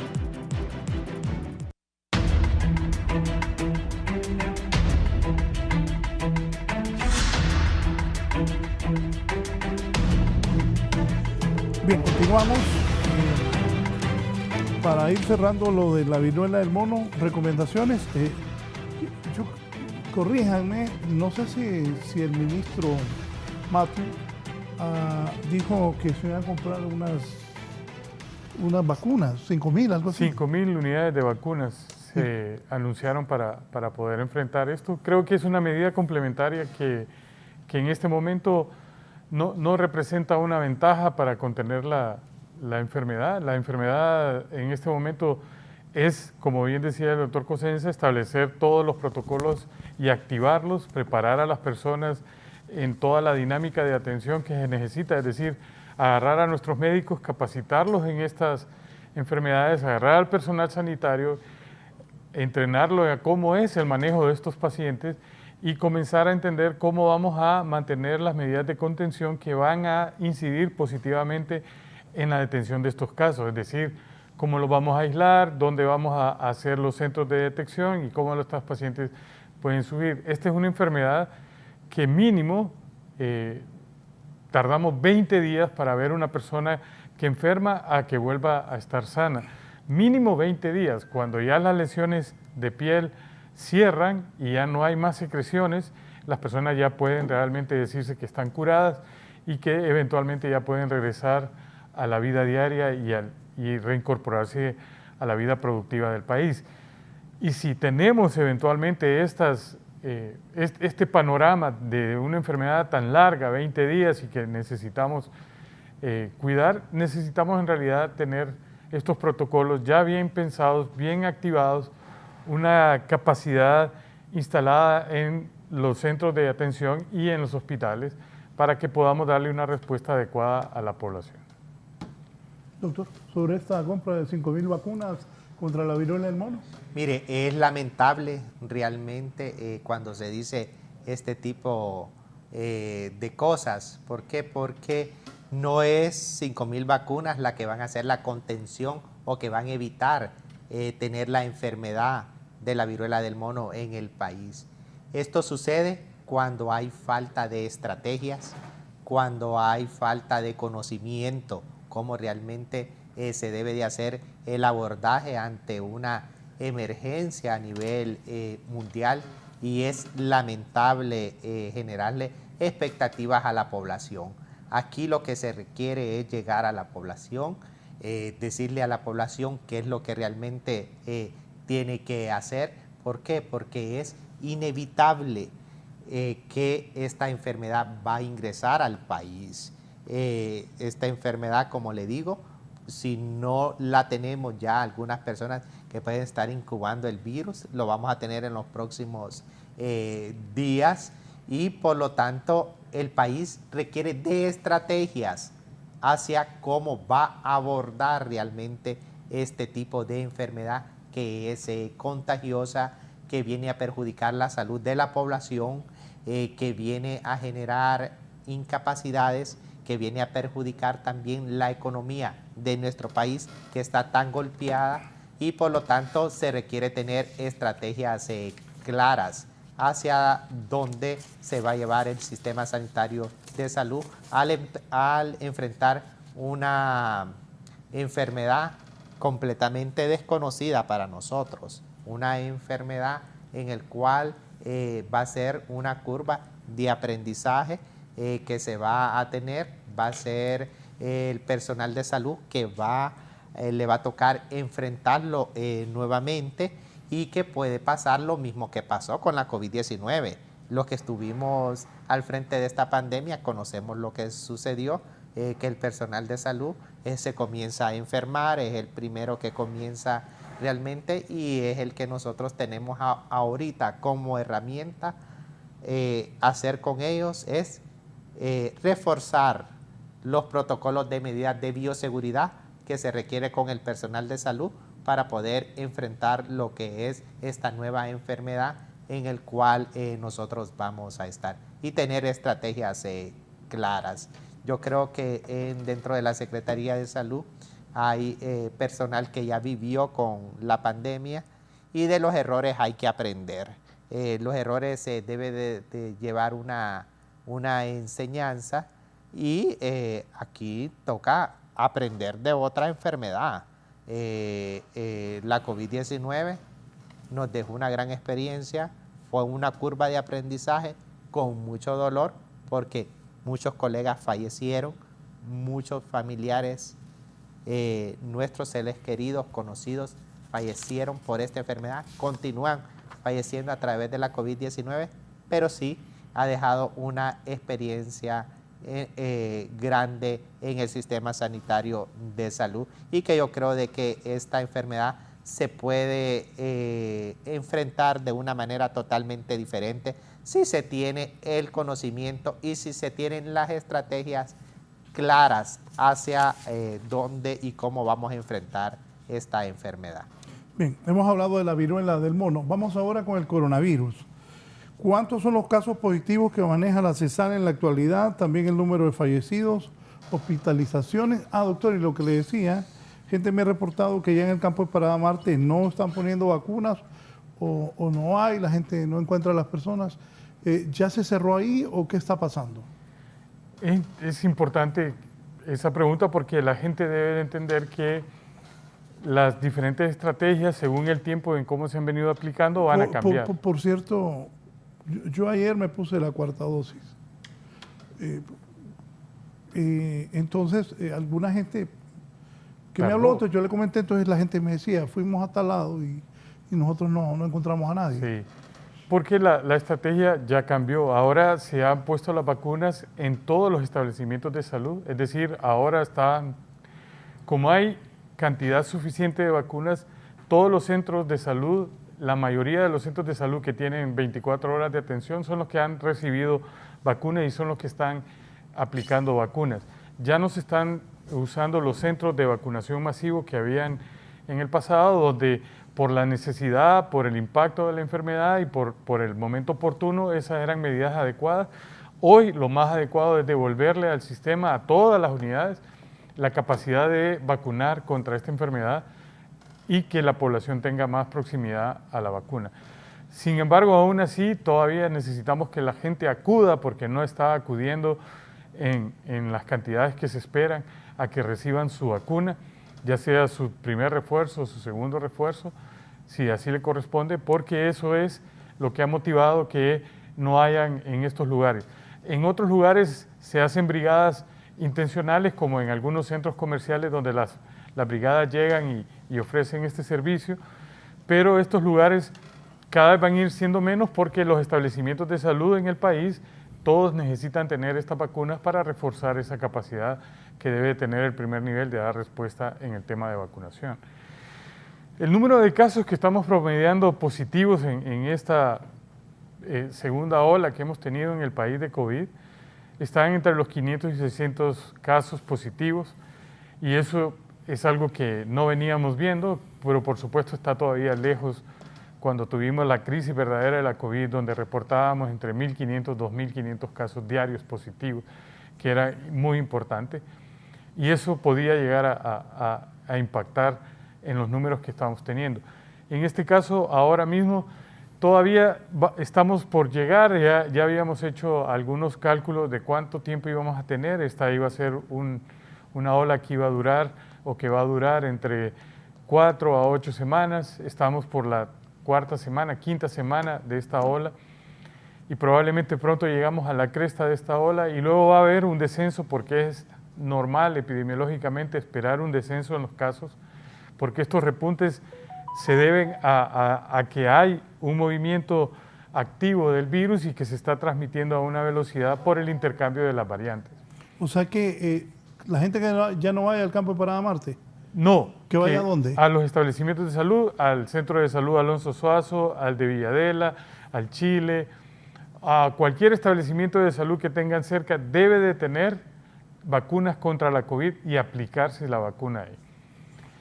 Bien, continuamos. Para ir cerrando lo de la viruela del mono, recomendaciones. Corríjanme, no sé si el ministro Mato dijo que se iban a comprar unas unas vacunas, 5.000, algo así. 5.000 unidades de vacunas se anunciaron para poder enfrentar esto. Creo que es una medida complementaria que en este momento no representa una ventaja para contener la enfermedad. La enfermedad en este momento es, como bien decía el doctor Cosenza, establecer todos los protocolos y activarlos, preparar a las personas en toda la dinámica de atención que se necesita, es decir, agarrar a nuestros médicos, capacitarlos en estas enfermedades, agarrar al personal sanitario, entrenarlo a cómo es el manejo de estos pacientes y comenzar a entender cómo vamos a mantener las medidas de contención que van a incidir positivamente en la detención de estos casos, es decir, cómo los vamos a aislar, dónde vamos a hacer los centros de detección y cómo estos pacientes pueden subir. Esta es una enfermedad que mínimo tardamos 20 días para ver una persona que enferma a que vuelva a estar sana. Mínimo 20 días, cuando ya las lesiones de piel cierran y ya no hay más secreciones, las personas ya pueden realmente decirse que están curadas y que eventualmente ya pueden regresar a la vida diaria y reincorporarse a la vida productiva del país. Y si tenemos eventualmente este panorama de una enfermedad tan larga, 20 días, y que necesitamos cuidar, necesitamos en realidad tener estos protocolos ya bien pensados, bien activados, una capacidad instalada en los centros de atención y en los hospitales para que podamos darle una respuesta adecuada a la población. Doctor, sobre esta compra de 5.000 vacunas contra la viruela del mono. Mire, es lamentable realmente cuando se dice este tipo de cosas. ¿Por qué? Porque no es 5.000 vacunas la que van a hacer la contención o que van a evitar tener la enfermedad de la viruela del mono en el país. Esto sucede cuando hay falta de estrategias, cuando hay falta de conocimiento, cómo realmente se debe de hacer el abordaje ante una emergencia a nivel mundial, y es lamentable generarle expectativas a la población. Aquí lo que se requiere es llegar a la población, decirle a la población qué es lo que realmente tiene que hacer. ¿Por qué? Porque es inevitable que esta enfermedad va a ingresar al país. Esta enfermedad, como le digo, si no la tenemos ya, algunas personas que pueden estar incubando el virus, lo vamos a tener en los próximos días, y por lo tanto el país requiere de estrategias hacia cómo va a abordar realmente este tipo de enfermedad que es contagiosa, que viene a perjudicar la salud de la población, que viene a generar incapacidades, que viene a perjudicar también la economía de nuestro país, que está tan golpeada, y por lo tanto se requiere tener estrategias claras hacia dónde se va a llevar el sistema sanitario de salud al enfrentar una enfermedad completamente desconocida para nosotros, una enfermedad en el cual va a ser una curva de aprendizaje que se va a tener, va a ser el personal de salud que le va a tocar enfrentarlo nuevamente, y que puede pasar lo mismo que pasó con la COVID-19. Los que estuvimos al frente de esta pandemia conocemos lo que sucedió, que el personal de salud se comienza a enfermar, es el primero que comienza realmente, y es el que nosotros tenemos ahorita como herramienta. Hacer con ellos es reforzar los protocolos de medidas de bioseguridad que se requiere con el personal de salud para poder enfrentar lo que es esta nueva enfermedad en el cual nosotros vamos a estar, y tener estrategias claras. Yo creo que dentro de la Secretaría de Salud hay personal que ya vivió con la pandemia, y de los errores hay que aprender. Los errores se debe de llevar una enseñanza, y aquí toca aprender de otra enfermedad. La COVID-19 nos dejó una gran experiencia, fue una curva de aprendizaje con mucho dolor, porque muchos colegas fallecieron, muchos familiares nuestros seres queridos, conocidos, fallecieron por esta enfermedad, continúan falleciendo a través de la COVID-19, pero sí ha dejado una experiencia grande en el sistema sanitario de salud, y que yo creo de que esta enfermedad se puede enfrentar de una manera totalmente diferente si se tiene el conocimiento y si se tienen las estrategias claras hacia dónde y cómo vamos a enfrentar esta enfermedad. Bien, hemos hablado de la viruela del mono. Vamos ahora con el coronavirus. ¿Cuántos son los casos positivos que maneja la CESAN en la actualidad? También el número de fallecidos, hospitalizaciones. Doctor, y lo que le decía, gente me ha reportado que ya en el campo de Parada Marte no están poniendo vacunas o no hay, la gente no encuentra a las personas. ¿Ya se cerró ahí o qué está pasando? Es importante esa pregunta porque la gente debe de entender que las diferentes estrategias, según el tiempo en cómo se han venido aplicando, van a cambiar. Por cierto, yo ayer me puse la 4ª dosis. Entonces, alguna gente que me habló, entonces yo le comenté, entonces la gente me decía, fuimos a tal lado y nosotros no encontramos a nadie. Sí, porque la estrategia ya cambió. Ahora se han puesto las vacunas en todos los establecimientos de salud. Es decir, ahora están, como hay cantidad suficiente de vacunas, todos los centros de salud, la mayoría de los centros de salud que tienen 24 horas de atención son los que han recibido vacunas y son los que están aplicando vacunas. Ya no se están usando los centros de vacunación masivo que habían en el pasado, donde por la necesidad, por el impacto de la enfermedad y por el momento oportuno, esas eran medidas adecuadas. Hoy lo más adecuado es devolverle al sistema, a todas las unidades, la capacidad de vacunar contra esta enfermedad y que la población tenga más proximidad a la vacuna. Sin embargo, aún así, todavía necesitamos que la gente acuda, porque no está acudiendo en las cantidades que se esperan, a que reciban su vacuna, ya sea su primer refuerzo o su segundo refuerzo, si así le corresponde, porque eso es lo que ha motivado que no hayan en estos lugares. En otros lugares se hacen brigadas intencionales, como en algunos centros comerciales donde las brigadas llegan y ofrecen este servicio, pero estos lugares cada vez van a ir siendo menos porque los establecimientos de salud en el país todos necesitan tener estas vacunas para reforzar esa capacidad que debe tener el primer nivel de dar respuesta en el tema de vacunación. El número de casos que estamos promediando positivos en esta segunda ola que hemos tenido en el país de COVID están entre los 500 y 600 casos positivos, y eso es algo que no veníamos viendo, pero por supuesto está todavía lejos cuando tuvimos la crisis verdadera de la COVID, donde reportábamos entre 1.500 y 2.500 casos diarios positivos, que era muy importante, y eso podía llegar a impactar en los números que estamos teniendo. En este caso, ahora mismo, todavía estamos por llegar, ya habíamos hecho algunos cálculos de cuánto tiempo íbamos a tener. Esta iba a ser una ola que iba a durar o que va a durar entre 4 a 8 semanas. Estamos por la quinta semana de esta ola, y probablemente pronto llegamos a la cresta de esta ola, y luego va a haber un descenso, porque es normal epidemiológicamente esperar un descenso en los casos, porque estos repuntes se deben a que hay un movimiento activo del virus y que se está transmitiendo a una velocidad por el intercambio de las variantes. O sea que la gente que ya no vaya al campo de Parada Marte. No. ¿Que vaya a dónde? A los establecimientos de salud, al Centro de Salud Alonso Suazo, al de Villadela, al Chile, a cualquier establecimiento de salud que tengan cerca, debe de tener vacunas contra la COVID y aplicarse la vacuna ahí.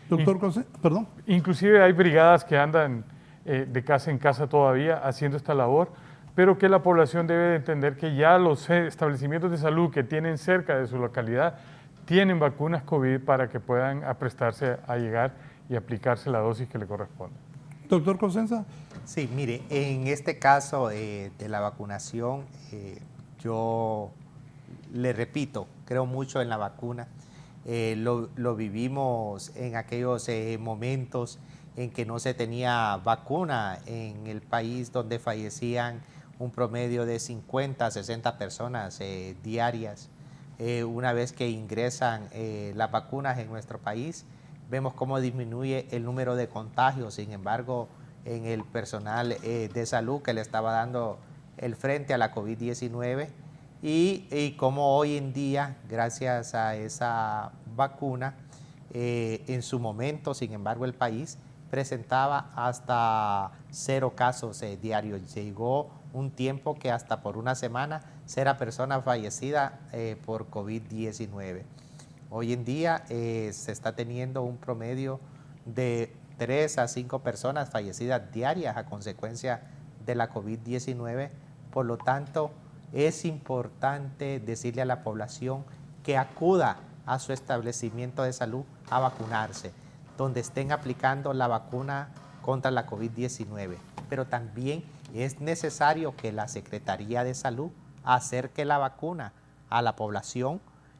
Doctor, perdón. Inclusive hay brigadas que andan de casa en casa todavía haciendo esta labor, pero que la población debe de entender que ya los establecimientos de salud que tienen cerca de su localidad tienen vacunas COVID para que puedan aprestarse a llegar y aplicarse la dosis que le corresponde. Doctor Cosenza. Sí, mire, en este caso de la vacunación, yo le repito, creo mucho en la vacuna. Lo vivimos en aquellos momentos en que no se tenía vacuna en el país, donde fallecían un promedio de 50 a 60 personas diarias una vez que ingresan las vacunas en nuestro país, vemos cómo disminuye el número de contagios. Sin embargo, en el personal de salud que le estaba dando el frente a la COVID-19 y cómo hoy en día, gracias a esa vacuna, en su momento, sin embargo, el país presentaba hasta 0 casos diarios. Llegó un tiempo que hasta por una semana será persona fallecida por COVID-19. Hoy en día se está teniendo un promedio de 3 a 5 personas fallecidas diarias a consecuencia de la COVID-19. Por lo tanto, es importante decirle a la población que acuda a su establecimiento de salud a vacunarse, donde estén aplicando la vacuna contra la COVID-19. Pero también es necesario que la Secretaría de Salud acerque la vacuna a la población,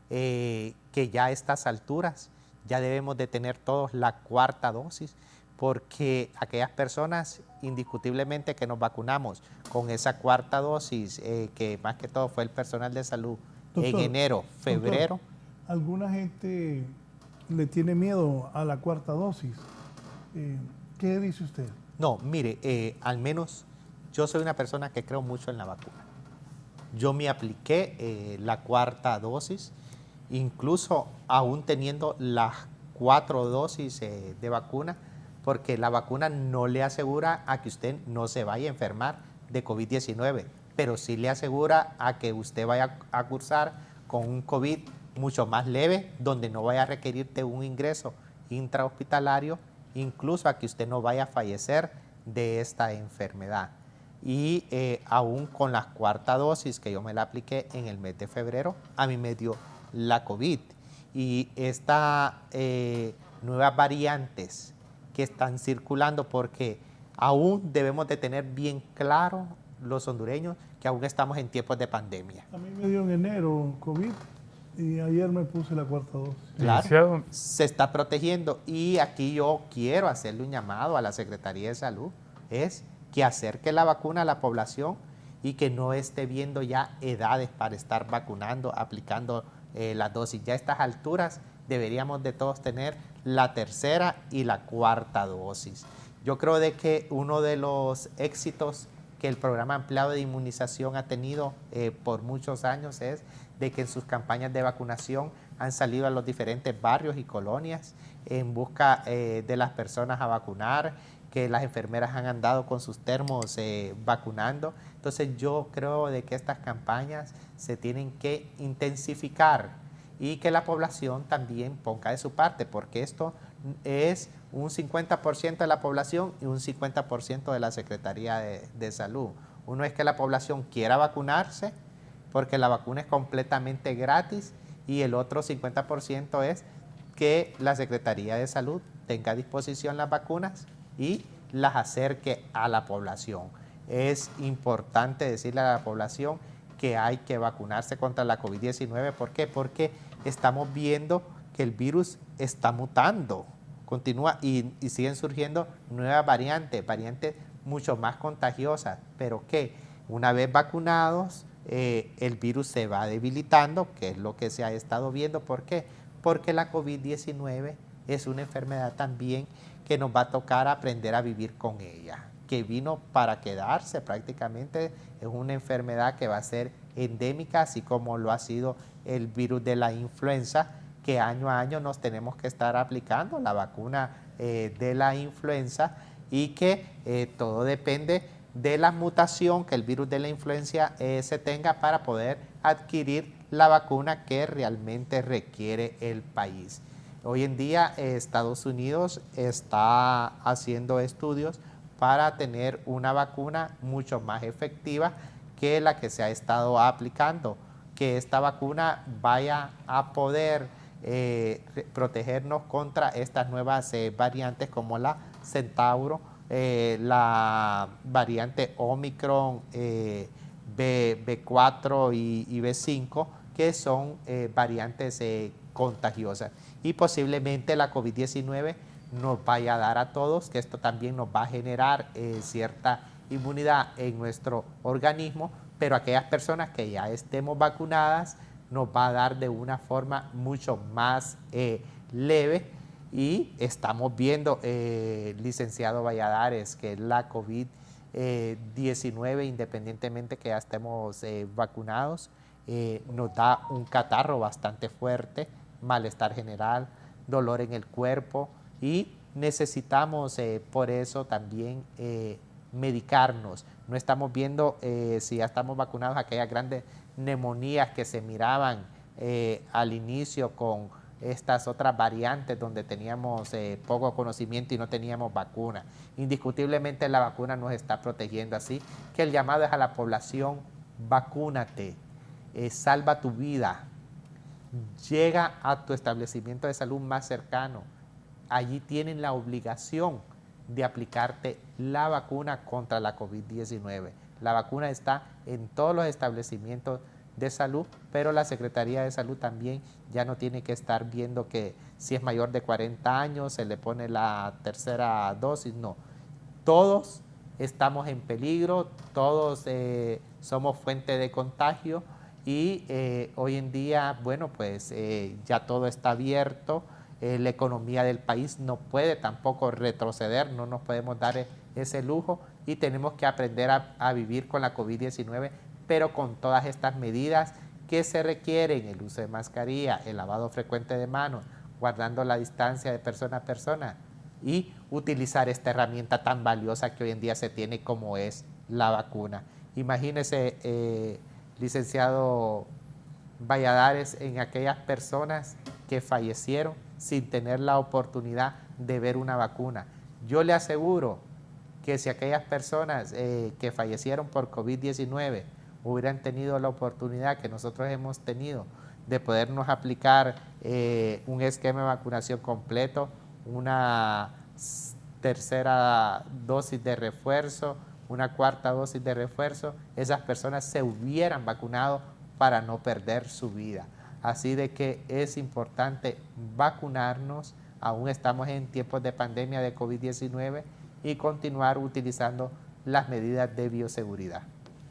que ya a estas alturas ya debemos de tener todos la 4ª dosis, porque aquellas personas indiscutiblemente que nos vacunamos con esa 4ª dosis, que más que todo fue el personal de salud, doctor, en enero, febrero. Doctor, ¿alguna gente le tiene miedo a la 4ª dosis? ¿Qué dice usted? No, mire, al menos yo soy una persona que creo mucho en la vacuna. Yo me apliqué la 4ª dosis, incluso aún teniendo las 4 dosis de vacuna, porque la vacuna no le asegura a que usted no se vaya a enfermar de COVID-19, pero sí le asegura a que usted vaya a cursar con un COVID mucho más leve, donde no vaya a requerir de un ingreso intrahospitalario, incluso a que usted no vaya a fallecer de esta enfermedad. Y aún con las 4ª dosis que yo me la apliqué en el mes de febrero, a mí me dio la COVID. Y estas nuevas variantes que están circulando, porque aún debemos de tener bien claro los hondureños que aún estamos en tiempos de pandemia. A mí me dio en enero COVID y ayer me puse la 4ª dosis. Claro, se está protegiendo, y aquí yo quiero hacerle un llamado a la Secretaría de Salud, es que acerque la vacuna a la población y que no esté viendo ya edades para estar vacunando, aplicando las dosis. Ya a estas alturas deberíamos de todos tener la 3ª y la 4ª dosis. Yo creo de que uno de los éxitos que el programa ampliado de inmunización ha tenido por muchos años es de que en sus campañas de vacunación han salido a los diferentes barrios y colonias en busca de las personas a vacunar, que las enfermeras han andado con sus termos vacunando. Entonces yo creo de que estas campañas se tienen que intensificar y que la población también ponga de su parte, porque esto es un 50% de la población y un 50% de la Secretaría de Salud. Uno es que la población quiera vacunarse, porque la vacuna es completamente gratis, y el otro 50% es que la Secretaría de Salud tenga a disposición las vacunas y las acerque a la población. Es importante decirle a la población que hay que vacunarse contra la COVID-19. ¿Por qué? Porque estamos viendo que el virus está mutando, continúa y siguen surgiendo nuevas variantes mucho más contagiosas, pero que una vez vacunados el virus se va debilitando, que es lo que se ha estado viendo. ¿Por qué? Porque la COVID-19 es una enfermedad también que nos va a tocar aprender a vivir con ella, que vino para quedarse prácticamente. Es una enfermedad que va a ser endémica, así como lo ha sido el virus de la influenza, que año a año nos tenemos que estar aplicando la vacuna de la influenza, y que todo depende de la mutación que el virus de la influenza se tenga para poder adquirir la vacuna que realmente requiere el país. Hoy en día Estados Unidos está haciendo estudios para tener una vacuna mucho más efectiva que la que se ha estado aplicando, que esta vacuna vaya a poder protegernos contra estas nuevas variantes como la Centauro, la variante Omicron, B4 y B5, que son variantes contagiosas. Y posiblemente la COVID-19 nos vaya a dar a todos, que esto también nos va a generar cierta inmunidad en nuestro organismo, pero aquellas personas que ya estemos vacunadas nos va a dar de una forma mucho más leve. Y estamos viendo, licenciado Valladares, que la COVID-19, independientemente que ya estemos vacunados, nos da un catarro bastante fuerte, malestar general, dolor en el cuerpo, y necesitamos por eso también medicarnos. No estamos viendo, si ya estamos vacunados, aquellas grandes neumonías que se miraban al inicio con estas otras variantes donde teníamos poco conocimiento y no teníamos vacuna. Indiscutiblemente la vacuna nos está protegiendo, así que el llamado es a la población: vacúnate, salva tu vida, llega a tu establecimiento de salud más cercano. Allí tienen la obligación de aplicarte la vacuna contra la COVID-19. La vacuna está en todos los establecimientos de salud, pero la Secretaría de Salud también ya no tiene que estar viendo que si es mayor de 40 años se le pone la tercera dosis. No, todos estamos en peligro, todos somos fuente de contagio, y hoy en día, bueno, pues ya todo está abierto. La economía del país no puede tampoco retroceder, no nos podemos dar ese lujo, y tenemos que aprender a vivir con la COVID-19, pero con todas estas medidas que se requieren: el uso de mascarilla, el lavado frecuente de manos, guardando la distancia de persona a persona, y utilizar esta herramienta tan valiosa que hoy en día se tiene como es la vacuna. Imagínese, licenciado Valladares, en aquellas personas que fallecieron sin tener la oportunidad de ver una vacuna. Yo le aseguro que si aquellas personas que fallecieron por COVID-19 hubieran tenido la oportunidad que nosotros hemos tenido de podernos aplicar un esquema de vacunación completo, una tercera dosis de refuerzo, una cuarta dosis de refuerzo, esas personas se hubieran vacunado para no perder su vida. Así de que es importante vacunarnos, aún estamos en tiempos de pandemia de COVID-19, y continuar utilizando las medidas de bioseguridad.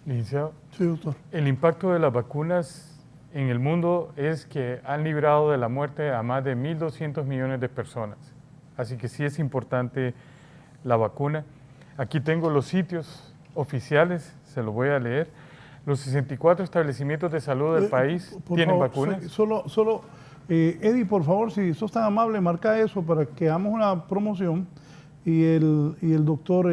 Licenciado, Sí, doctor. el impacto de las vacunas en el mundo es que han librado de la muerte a más de 1.200 millones de personas. Así que sí es importante la vacuna. Aquí tengo los sitios oficiales, se los voy a leer. Los 64 establecimientos de salud del país tienen vacunas. Eddie, por favor, si sos tan amable, marca eso para que hagamos una promoción, y el doctor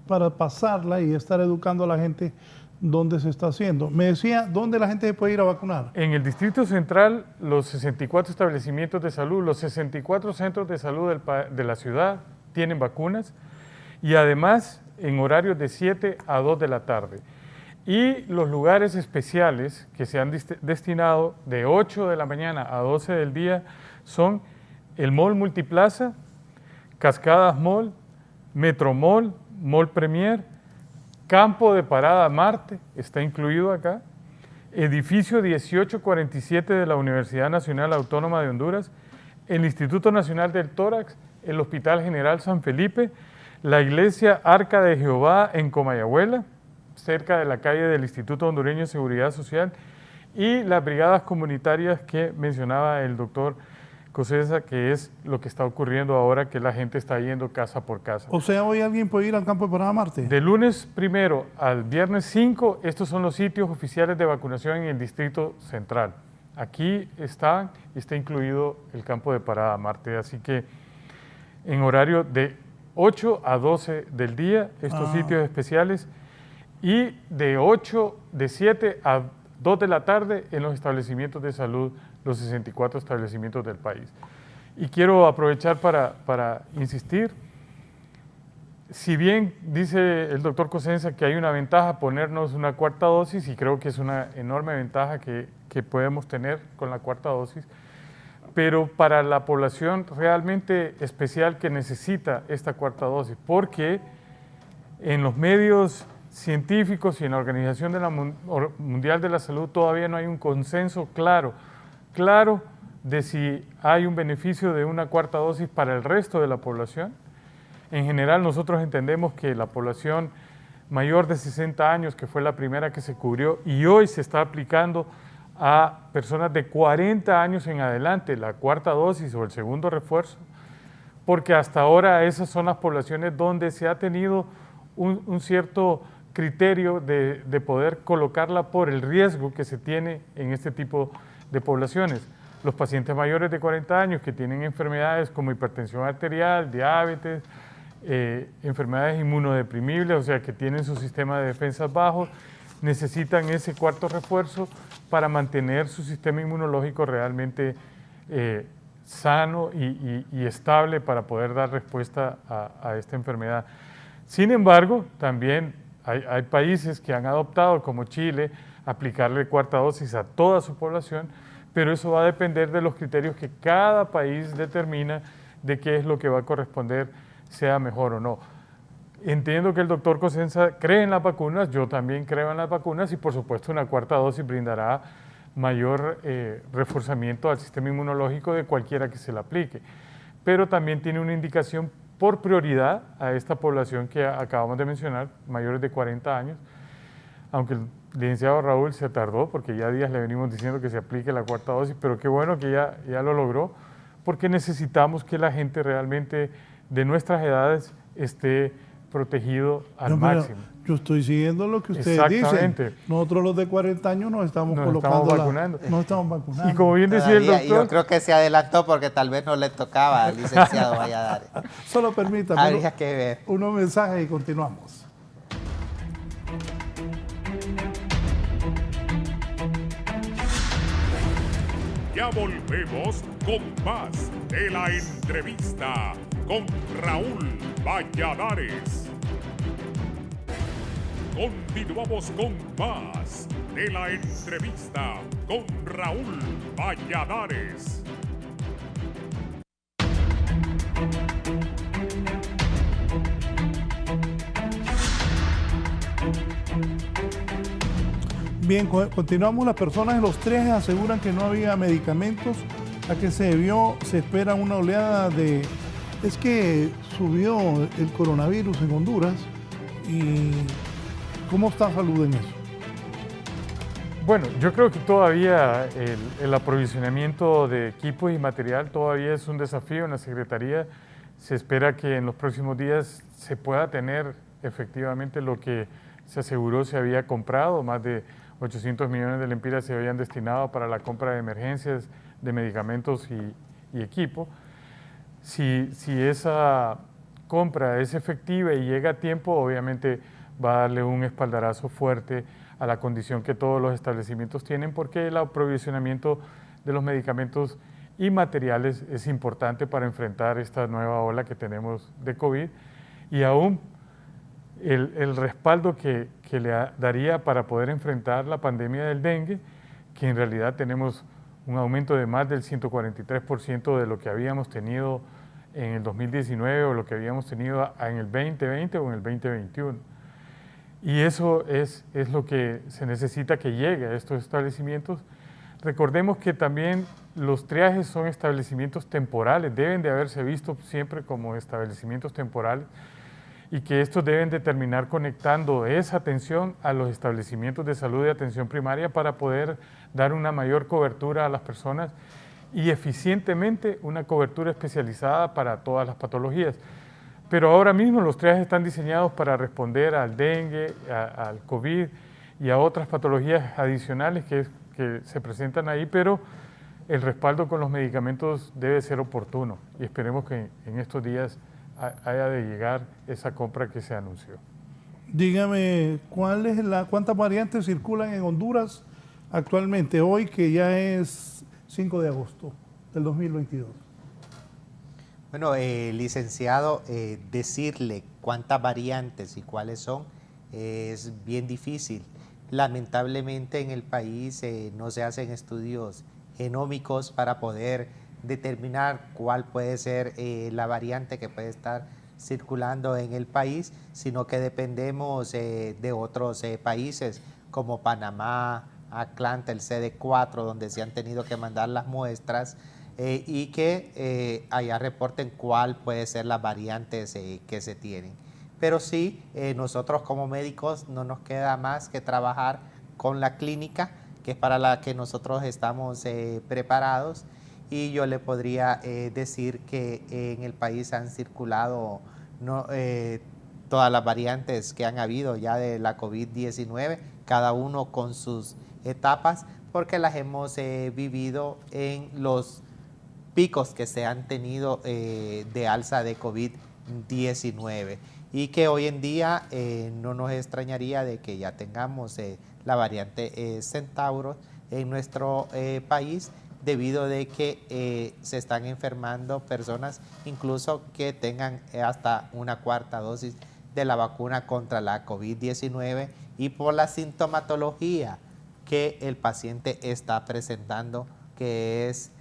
para pasarla y estar educando a la gente dónde se está haciendo. Me decía, ¿dónde la gente puede ir a vacunar? En el Distrito Central, los 64 establecimientos de salud, los 64 centros de salud de la ciudad tienen vacunas, y además en horarios de 7 a 2 de la tarde. Y los lugares especiales que se han destinado de 8 de la mañana a 12 del día son el Mall Multiplaza, Cascadas Mall, Metro Mall, Mall Premier, Campo de Parada Marte, está incluido acá, Edificio 1847 de la Universidad Nacional Autónoma de Honduras, el Instituto Nacional del Tórax, el Hospital General San Felipe, la Iglesia Arca de Jehová en Comayagüela, cerca de la calle del Instituto Hondureño de Seguridad Social, y las brigadas comunitarias que mencionaba el doctor Cosenza, que es lo que está ocurriendo ahora, que la gente está yendo casa por casa. O sea, hoy alguien puede ir al campo de Parada Marte. De lunes 1 al viernes 5, estos son los sitios oficiales de vacunación en el Distrito Central. Aquí está incluido el campo de Parada Marte, así que en horario de 8 a 12 del día, estos sitios especiales, y de 7 a 2 de la tarde en los establecimientos de salud, los 64 establecimientos del país. Y quiero aprovechar para insistir, si bien dice el doctor Cosenza que hay una ventaja ponernos una cuarta dosis, y creo que es una enorme ventaja que podemos tener con la cuarta dosis, pero para la población realmente especial que necesita esta cuarta dosis, porque en los medios científicos y en la Organización Mundial de la Salud todavía no hay un consenso claro de si hay un beneficio de una cuarta dosis para el resto de la población. En general, nosotros entendemos que la población mayor de 60 años, que fue la primera que se cubrió y hoy se está aplicando a personas de 40 años en adelante, la cuarta dosis o el segundo refuerzo, porque hasta ahora esas son las poblaciones donde se ha tenido un cierto criterio de poder colocarla por el riesgo que se tiene en este tipo de poblaciones. Los pacientes mayores de 40 años que tienen enfermedades como hipertensión arterial, diabetes, enfermedades inmunodeprimibles, o sea que tienen su sistema de defensas bajo, necesitan ese cuarto refuerzo para mantener su sistema inmunológico realmente sano y estable para poder dar respuesta a esta enfermedad. Sin embargo, también hay países que han adoptado, como Chile, aplicarle cuarta dosis a toda su población, pero eso va a depender de los criterios que cada país determina de qué es lo que va a corresponder, sea mejor o no. Entiendo que el doctor Cosenza cree en las vacunas, yo también creo en las vacunas y por supuesto una cuarta dosis brindará mayor reforzamiento al sistema inmunológico de cualquiera que se la aplique, pero también tiene una indicación por prioridad a esta población que acabamos de mencionar, mayores de 40 años, aunque el licenciado Raúl se tardó porque ya días le venimos diciendo que se aplique la cuarta dosis, pero qué bueno que ya lo logró, porque necesitamos que la gente realmente de nuestras edades esté protegido al máximo. Yo estoy siguiendo lo que ustedes dicen. Nosotros los de 40 años nos estamos vacunando. Nos estamos vacunando. Y como bien decía el doctor... Yo creo que se adelantó porque tal vez no le tocaba al licenciado Valladares. Solo permítame Habría que ver. unos mensajes y continuamos. Ya volvemos con más de la entrevista con Raúl Valladares. Continuamos con más de la entrevista con Raúl Valladares. Bien, continuamos. Las personas en los Trejes aseguran que no había medicamentos. ¿A qué se debió? Se espera una oleada de... Es que subió el coronavirus en Honduras. ¿Y cómo está salud en eso? Bueno, yo creo que todavía el aprovisionamiento de equipos y material todavía es un desafío en la Secretaría. Se espera que en los próximos días se pueda tener efectivamente lo que se aseguró se había comprado. Más de 800 millones de lempiras se habían destinado para la compra de emergencias de medicamentos y equipo. Si esa compra es efectiva y llega a tiempo, obviamente va a darle un espaldarazo fuerte a la condición que todos los establecimientos tienen, porque el aprovisionamiento de los medicamentos y materiales es importante para enfrentar esta nueva ola que tenemos de COVID, y aún el respaldo que le daría para poder enfrentar la pandemia del dengue, que en realidad tenemos un aumento de más del 143% de lo que habíamos tenido en el 2019 o lo que habíamos tenido en el 2020 o en el 2021. Y eso es lo que se necesita que llegue a estos establecimientos. Recordemos que también los triajes son establecimientos temporales, deben de haberse visto siempre como establecimientos temporales, y que estos deben de terminar conectando esa atención a los establecimientos de salud y atención primaria para poder dar una mayor cobertura a las personas y eficientemente una cobertura especializada para todas las patologías. Pero ahora mismo los triajes están diseñados para responder al dengue, al COVID y a otras patologías adicionales que se presentan ahí, pero el respaldo con los medicamentos debe ser oportuno y esperemos que en estos días haya de llegar esa compra que se anunció. Dígame, ¿cuántas variantes circulan en Honduras actualmente, hoy que ya es 5 de agosto del 2022? Bueno, licenciado, decirle cuántas variantes y cuáles son es bien difícil. Lamentablemente en el país no se hacen estudios genómicos para poder determinar cuál puede ser la variante que puede estar circulando en el país, sino que dependemos de otros países como Panamá, Atlanta, el CD4, donde se han tenido que mandar las muestras y que allá reporten cuál puede ser las variantes que se tienen. Pero sí, nosotros como médicos no nos queda más que trabajar con la clínica que es para la que nosotros estamos preparados. Y yo le podría decir que en el país han circulado todas las variantes que han habido ya de la COVID-19, cada uno con sus etapas, porque las hemos vivido en los picos que se han tenido de alza de COVID-19 y que hoy en día no nos extrañaría de que ya tengamos la variante Centauro en nuestro país, debido de que se están enfermando personas incluso que tengan hasta una cuarta dosis de la vacuna contra la COVID-19 y por la sintomatología que el paciente está presentando, que es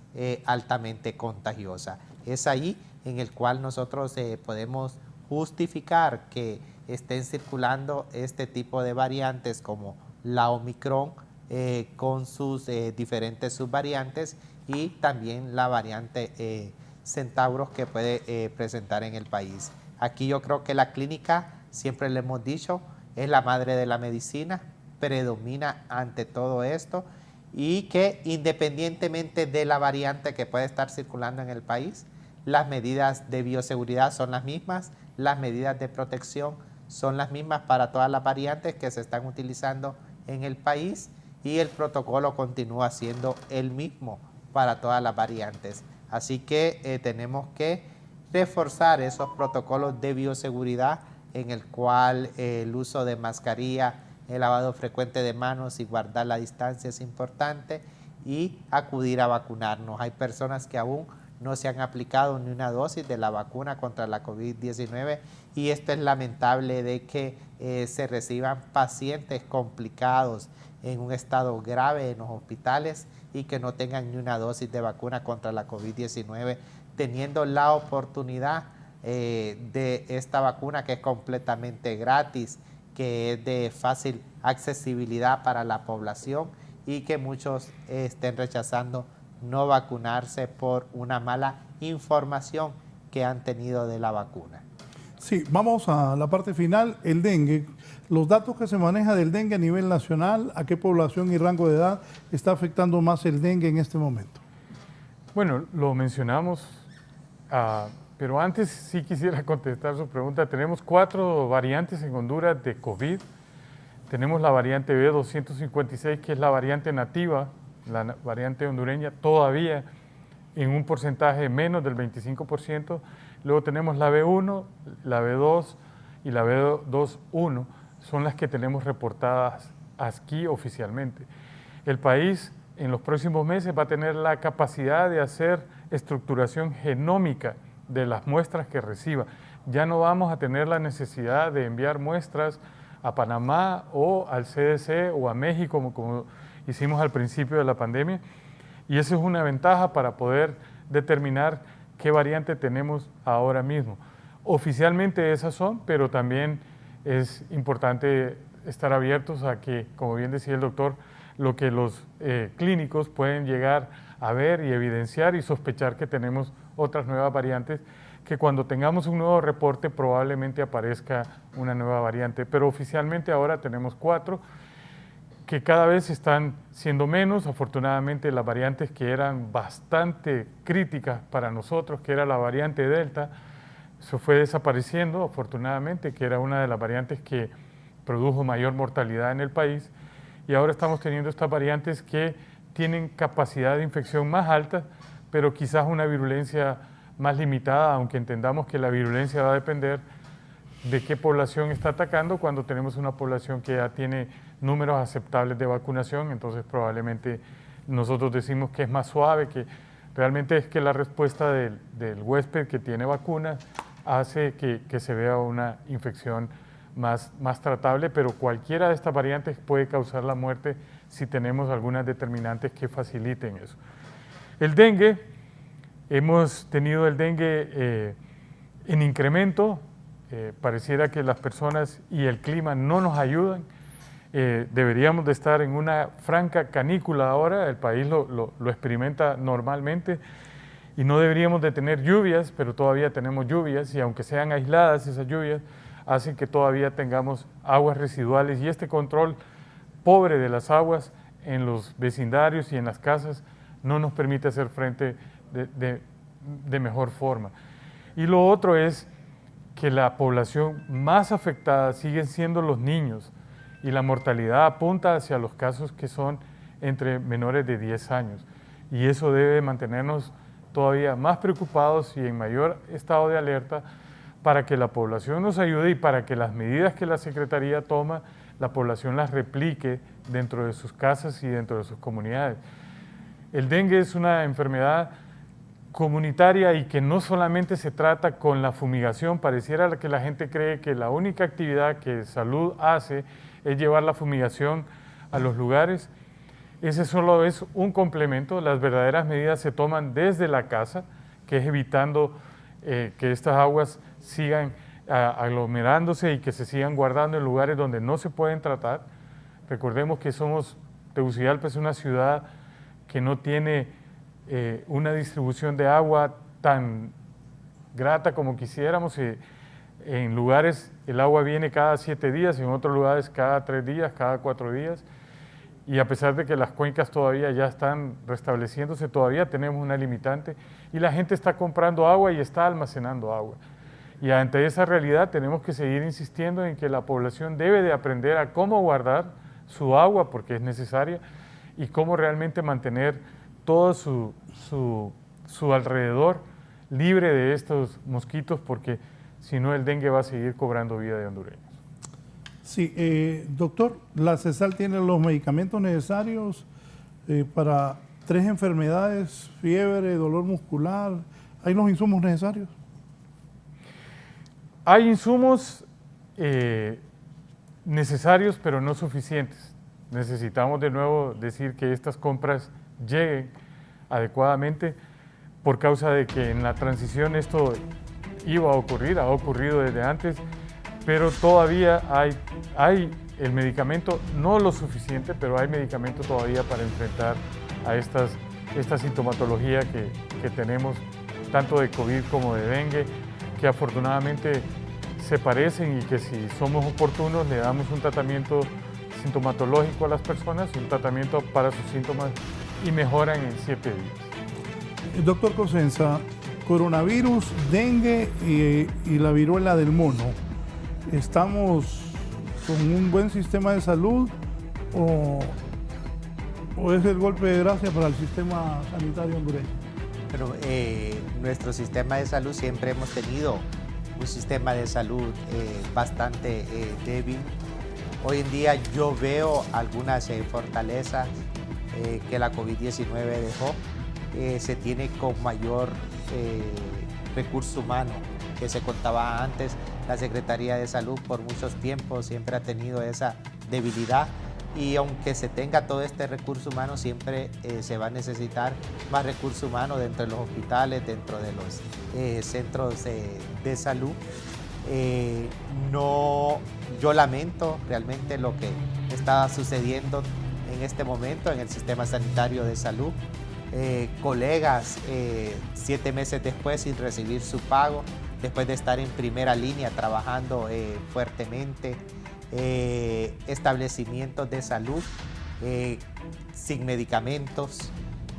altamente contagiosa. Es ahí en el cual nosotros podemos justificar que estén circulando este tipo de variantes como la Omicron con sus diferentes subvariantes y también la variante Centauro que puede presentar en el país. Aquí yo creo que la clínica, siempre le hemos dicho, es la madre de la medicina, predomina ante todo esto y que independientemente de la variante que puede estar circulando en el país, las medidas de bioseguridad son las mismas, las medidas de protección son las mismas para todas las variantes que se están utilizando en el país y el protocolo continúa siendo el mismo para todas las variantes. Así que tenemos que reforzar esos protocolos de bioseguridad en el cual el uso de mascarilla, el lavado frecuente de manos y guardar la distancia es importante y acudir a vacunarnos. Hay personas que aún no se han aplicado ni una dosis de la vacuna contra la COVID-19 y esto es lamentable de que se reciban pacientes complicados en un estado grave en los hospitales y que no tengan ni una dosis de vacuna contra la COVID-19, teniendo la oportunidad de esta vacuna que es completamente gratis, que es de fácil accesibilidad para la población y que muchos estén rechazando no vacunarse por una mala información que han tenido de la vacuna. Sí, vamos a la parte final, el dengue. Los datos que se maneja del dengue a nivel nacional, ¿a qué población y rango de edad está afectando más el dengue en este momento? Bueno, lo mencionamos, pero antes sí quisiera contestar su pregunta. Tenemos 4 variantes en Honduras de COVID. Tenemos la variante B256, que es la variante nativa, la variante hondureña, todavía en un porcentaje menos del 25%. Luego tenemos la B1, la B2 y la B21, son las que tenemos reportadas aquí oficialmente. El país en los próximos meses va a tener la capacidad de hacer estructuración genómica de las muestras que reciba. Ya no vamos a tener la necesidad de enviar muestras a Panamá o al CDC o a México como hicimos al principio de la pandemia, y esa es una ventaja para poder determinar qué variante tenemos ahora mismo. Oficialmente esas son, pero también es importante estar abiertos a que, como bien decía el doctor, lo que los clínicos pueden llegar a ver y evidenciar y sospechar que tenemos otras nuevas variantes, que cuando tengamos un nuevo reporte probablemente aparezca una nueva variante, pero oficialmente ahora tenemos 4 que cada vez están siendo menos. Afortunadamente las variantes que eran bastante críticas para nosotros, que era la variante Delta, se fue desapareciendo afortunadamente, que era una de las variantes que produjo mayor mortalidad en el país, y ahora estamos teniendo estas variantes que tienen capacidad de infección más alta, pero quizás una virulencia más limitada, aunque entendamos que la virulencia va a depender de qué población está atacando. Cuando tenemos una población que ya tiene números aceptables de vacunación, entonces probablemente nosotros decimos que es más suave, que realmente es que la respuesta del huésped que tiene vacuna hace que se vea una infección más tratable, pero cualquiera de estas variantes puede causar la muerte si tenemos algunas determinantes que faciliten eso. El dengue, hemos tenido el dengue en incremento. Pareciera que las personas y el clima no nos ayudan. Deberíamos de estar en una franca canícula ahora, el país lo experimenta normalmente y no deberíamos de tener lluvias, pero todavía tenemos lluvias, y aunque sean aisladas esas lluvias, hacen que todavía tengamos aguas residuales, y este control pobre de las aguas en los vecindarios y en las casas no nos permite hacer frente de mejor forma. Y lo otro es que la población más afectada siguen siendo los niños y la mortalidad apunta hacia los casos que son entre menores de 10 años. Y eso debe mantenernos todavía más preocupados y en mayor estado de alerta para que la población nos ayude y para que las medidas que la Secretaría toma, la población las replique dentro de sus casas y dentro de sus comunidades. El dengue es una enfermedad comunitaria y que no solamente se trata con la fumigación. Pareciera que la gente cree que la única actividad que salud hace es llevar la fumigación a los lugares. Ese solo es un complemento. Las verdaderas medidas se toman desde la casa, que es evitando que estas aguas sigan aglomerándose y que se sigan guardando en lugares donde no se pueden tratar. Recordemos que Tegucigalpa es una ciudad que no tiene una distribución de agua tan grata como quisiéramos. En lugares el agua viene cada 7 días, en otros lugares cada 3 días, cada 4 días. Y a pesar de que las cuencas todavía ya están restableciéndose, todavía tenemos una limitante y la gente está comprando agua y está almacenando agua. Y ante esa realidad tenemos que seguir insistiendo en que la población debe de aprender a cómo guardar su agua, porque es necesaria, y cómo realmente mantener todo su alrededor libre de estos mosquitos, porque si no el dengue va a seguir cobrando vida de hondureños. Sí, doctor, la CESAL tiene los medicamentos necesarios para 3 enfermedades, fiebre, dolor muscular. ¿Hay los insumos necesarios? Hay insumos necesarios, pero no suficientes. Necesitamos de nuevo decir que estas compras lleguen adecuadamente por causa de que en la transición esto iba a ocurrir, ha ocurrido desde antes, pero todavía hay el medicamento, no lo suficiente, pero hay medicamento todavía para enfrentar a esta sintomatología que tenemos, tanto de COVID como de dengue, que afortunadamente se parecen y que si somos oportunos le damos un tratamiento sintomatológico a las personas, un tratamiento para sus síntomas y mejoran en 7 días. Doctor Cosenza, coronavirus, dengue y la viruela del mono, ¿estamos con un buen sistema de salud o es el golpe de gracia para el sistema sanitario hondureño? Pero nuestro sistema de salud siempre hemos tenido un sistema de salud bastante débil. Hoy en día yo veo algunas fortalezas que la COVID-19 dejó. Se tiene con mayor recurso humano que se contaba antes. La Secretaría de Salud por muchos tiempos siempre ha tenido esa debilidad y aunque se tenga todo este recurso humano, siempre se va a necesitar más recurso humano dentro de los hospitales, dentro de los centros de salud. Yo lamento realmente lo que está sucediendo en este momento en el sistema sanitario de salud. Colegas 7 meses después sin recibir su pago, después de estar en primera línea trabajando fuertemente, establecimientos de salud sin medicamentos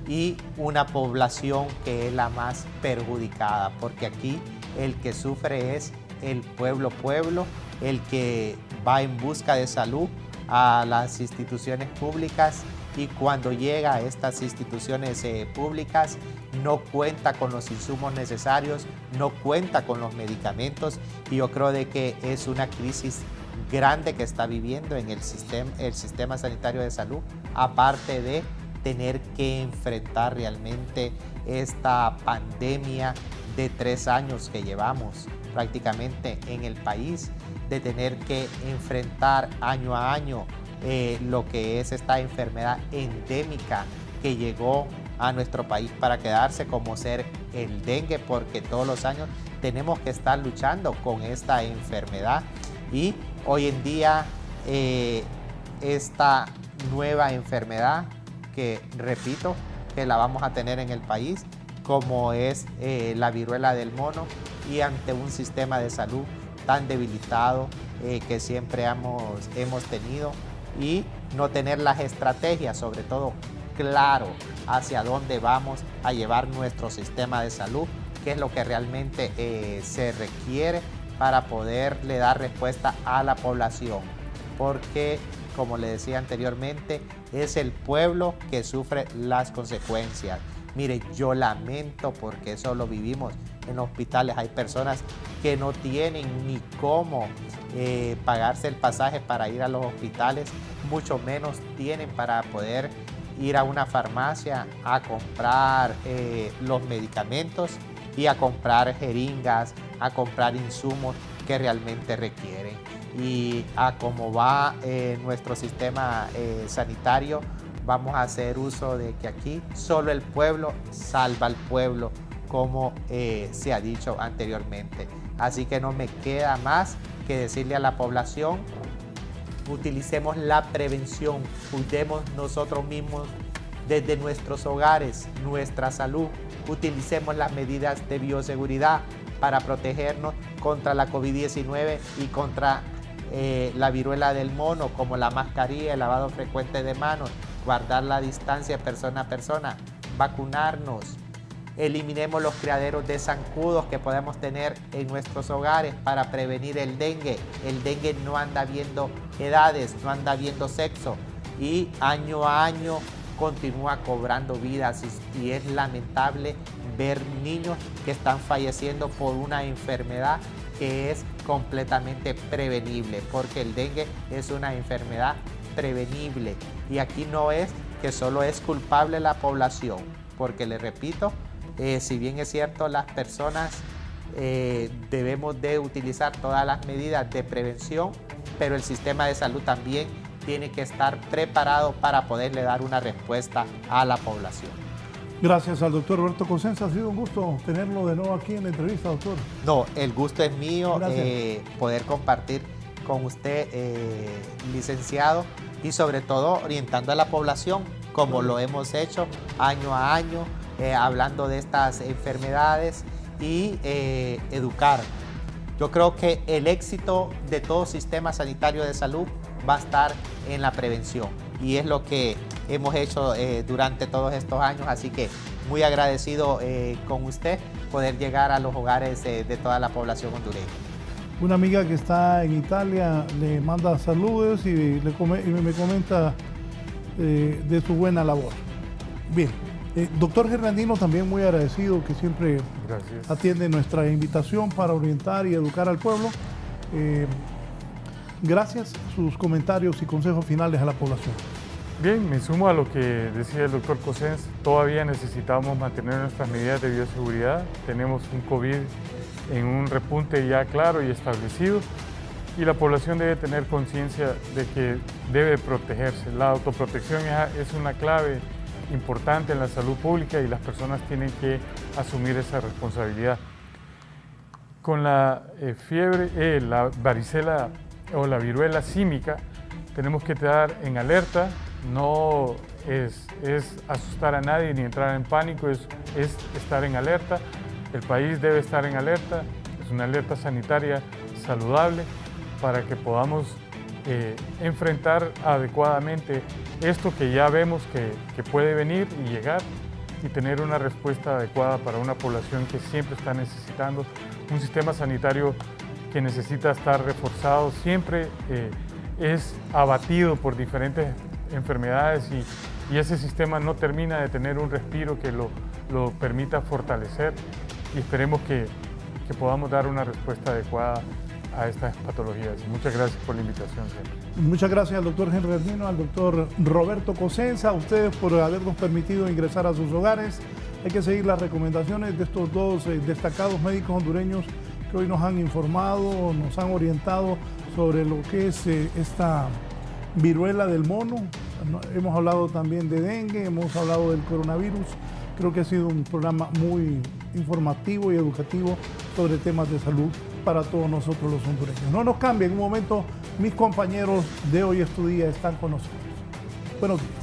y una población que es la más perjudicada, porque aquí el que sufre es el pueblo, el que va en busca de salud a las instituciones públicas y cuando llega a estas instituciones públicas no cuenta con los insumos necesarios, no cuenta con los medicamentos y yo creo de que es una crisis grande que está viviendo en el sistema sanitario de salud, aparte de tener que enfrentar realmente esta pandemia de 3 años que llevamos prácticamente en el país, de tener que enfrentar año a año lo que es esta enfermedad endémica que llegó a nuestro país para quedarse, como ser el dengue, porque todos los años tenemos que estar luchando con esta enfermedad y hoy en día esta nueva enfermedad que repito que la vamos a tener en el país, como es la viruela del mono, y ante un sistema de salud tan debilitado que siempre hemos tenido, y no tener las estrategias, sobre todo claro, hacia dónde vamos a llevar nuestro sistema de salud, qué es lo que realmente se requiere para poderle dar respuesta a la población, porque como le decía anteriormente, es el pueblo que sufre las consecuencias. Mire, yo lamento porque eso lo vivimos en hospitales. Hay personas que no tienen ni cómo pagarse el pasaje para ir a los hospitales, mucho menos tienen para poder ir a una farmacia a comprar los medicamentos y a comprar jeringas, a comprar insumos que realmente requieren. Y a cómo va nuestro sistema sanitario, vamos a hacer uso de que aquí solo el pueblo salva al pueblo, como se ha dicho anteriormente. Así que no me queda más que decirle a la población: utilicemos la prevención, cuidemos nosotros mismos desde nuestros hogares, nuestra salud, utilicemos las medidas de bioseguridad para protegernos contra la COVID-19 y contra la viruela del mono, como la mascarilla, el lavado frecuente de manos, guardar la distancia persona a persona, vacunarnos. Eliminemos los criaderos de zancudos que podemos tener en nuestros hogares para prevenir el dengue. El dengue no anda viendo edades, no anda viendo sexo y año a año continúa cobrando vidas y es lamentable ver niños que están falleciendo por una enfermedad que es completamente prevenible, porque el dengue es una enfermedad prevenible y aquí no es que solo es culpable la población, porque le repito, si bien es cierto, las personas debemos de utilizar todas las medidas de prevención, pero el sistema de salud también tiene que estar preparado para poderle dar una respuesta a la población. Gracias al doctor Roberto Cosenza, ha sido un gusto tenerlo de nuevo aquí en la entrevista, doctor. No, el gusto es mío, poder compartir con usted, licenciado, y sobre todo orientando a la población, como lo hemos hecho año a año, hablando de estas enfermedades y educar. Yo creo que el éxito de todo sistema sanitario de salud va a estar en la prevención y es lo que hemos hecho durante todos estos años, así que muy agradecido con usted poder llegar a los hogares de toda la población hondureña. Una amiga que está en Italia le manda saludos y me comenta de su buena labor. Bien, doctor Geraldino, también muy agradecido que siempre atiende nuestra invitación para orientar y educar al pueblo. Gracias, sus comentarios y consejos finales a la población. Bien, me sumo a lo que decía el doctor Cosenza. Todavía necesitamos mantener nuestras medidas de bioseguridad. Tenemos un COVID en un repunte ya claro y establecido y la población debe tener conciencia de que debe protegerse. La autoprotección es una clave importante en la salud pública y las personas tienen que asumir esa responsabilidad. Con la fiebre, la varicela o la viruela símica, tenemos que estar en alerta. No es asustar a nadie ni entrar en pánico, es estar en alerta. El país debe estar en alerta, es una alerta sanitaria saludable para que podamos enfrentar adecuadamente esto que ya vemos que puede venir y llegar y tener una respuesta adecuada para una población que siempre está necesitando un sistema sanitario que necesita estar reforzado, siempre es abatido por diferentes enfermedades y ese sistema no termina de tener un respiro que lo permita fortalecer y esperemos que podamos dar una respuesta adecuada a estas patologías. Muchas gracias por la invitación siempre. Muchas gracias al doctor Henry Ardino, al doctor Roberto Cosenza, a ustedes por habernos permitido ingresar a sus hogares. Hay que seguir las recomendaciones de estos dos destacados médicos hondureños que hoy nos han informado, nos han orientado sobre lo que es esta viruela del mono. Hemos hablado también de dengue, hemos hablado del coronavirus. Creo que ha sido un programa muy informativo y educativo sobre temas de salud para todos nosotros los hondureños. No nos cambien, en un momento mis compañeros de Hoy es tu Día están con nosotros. Buenos días.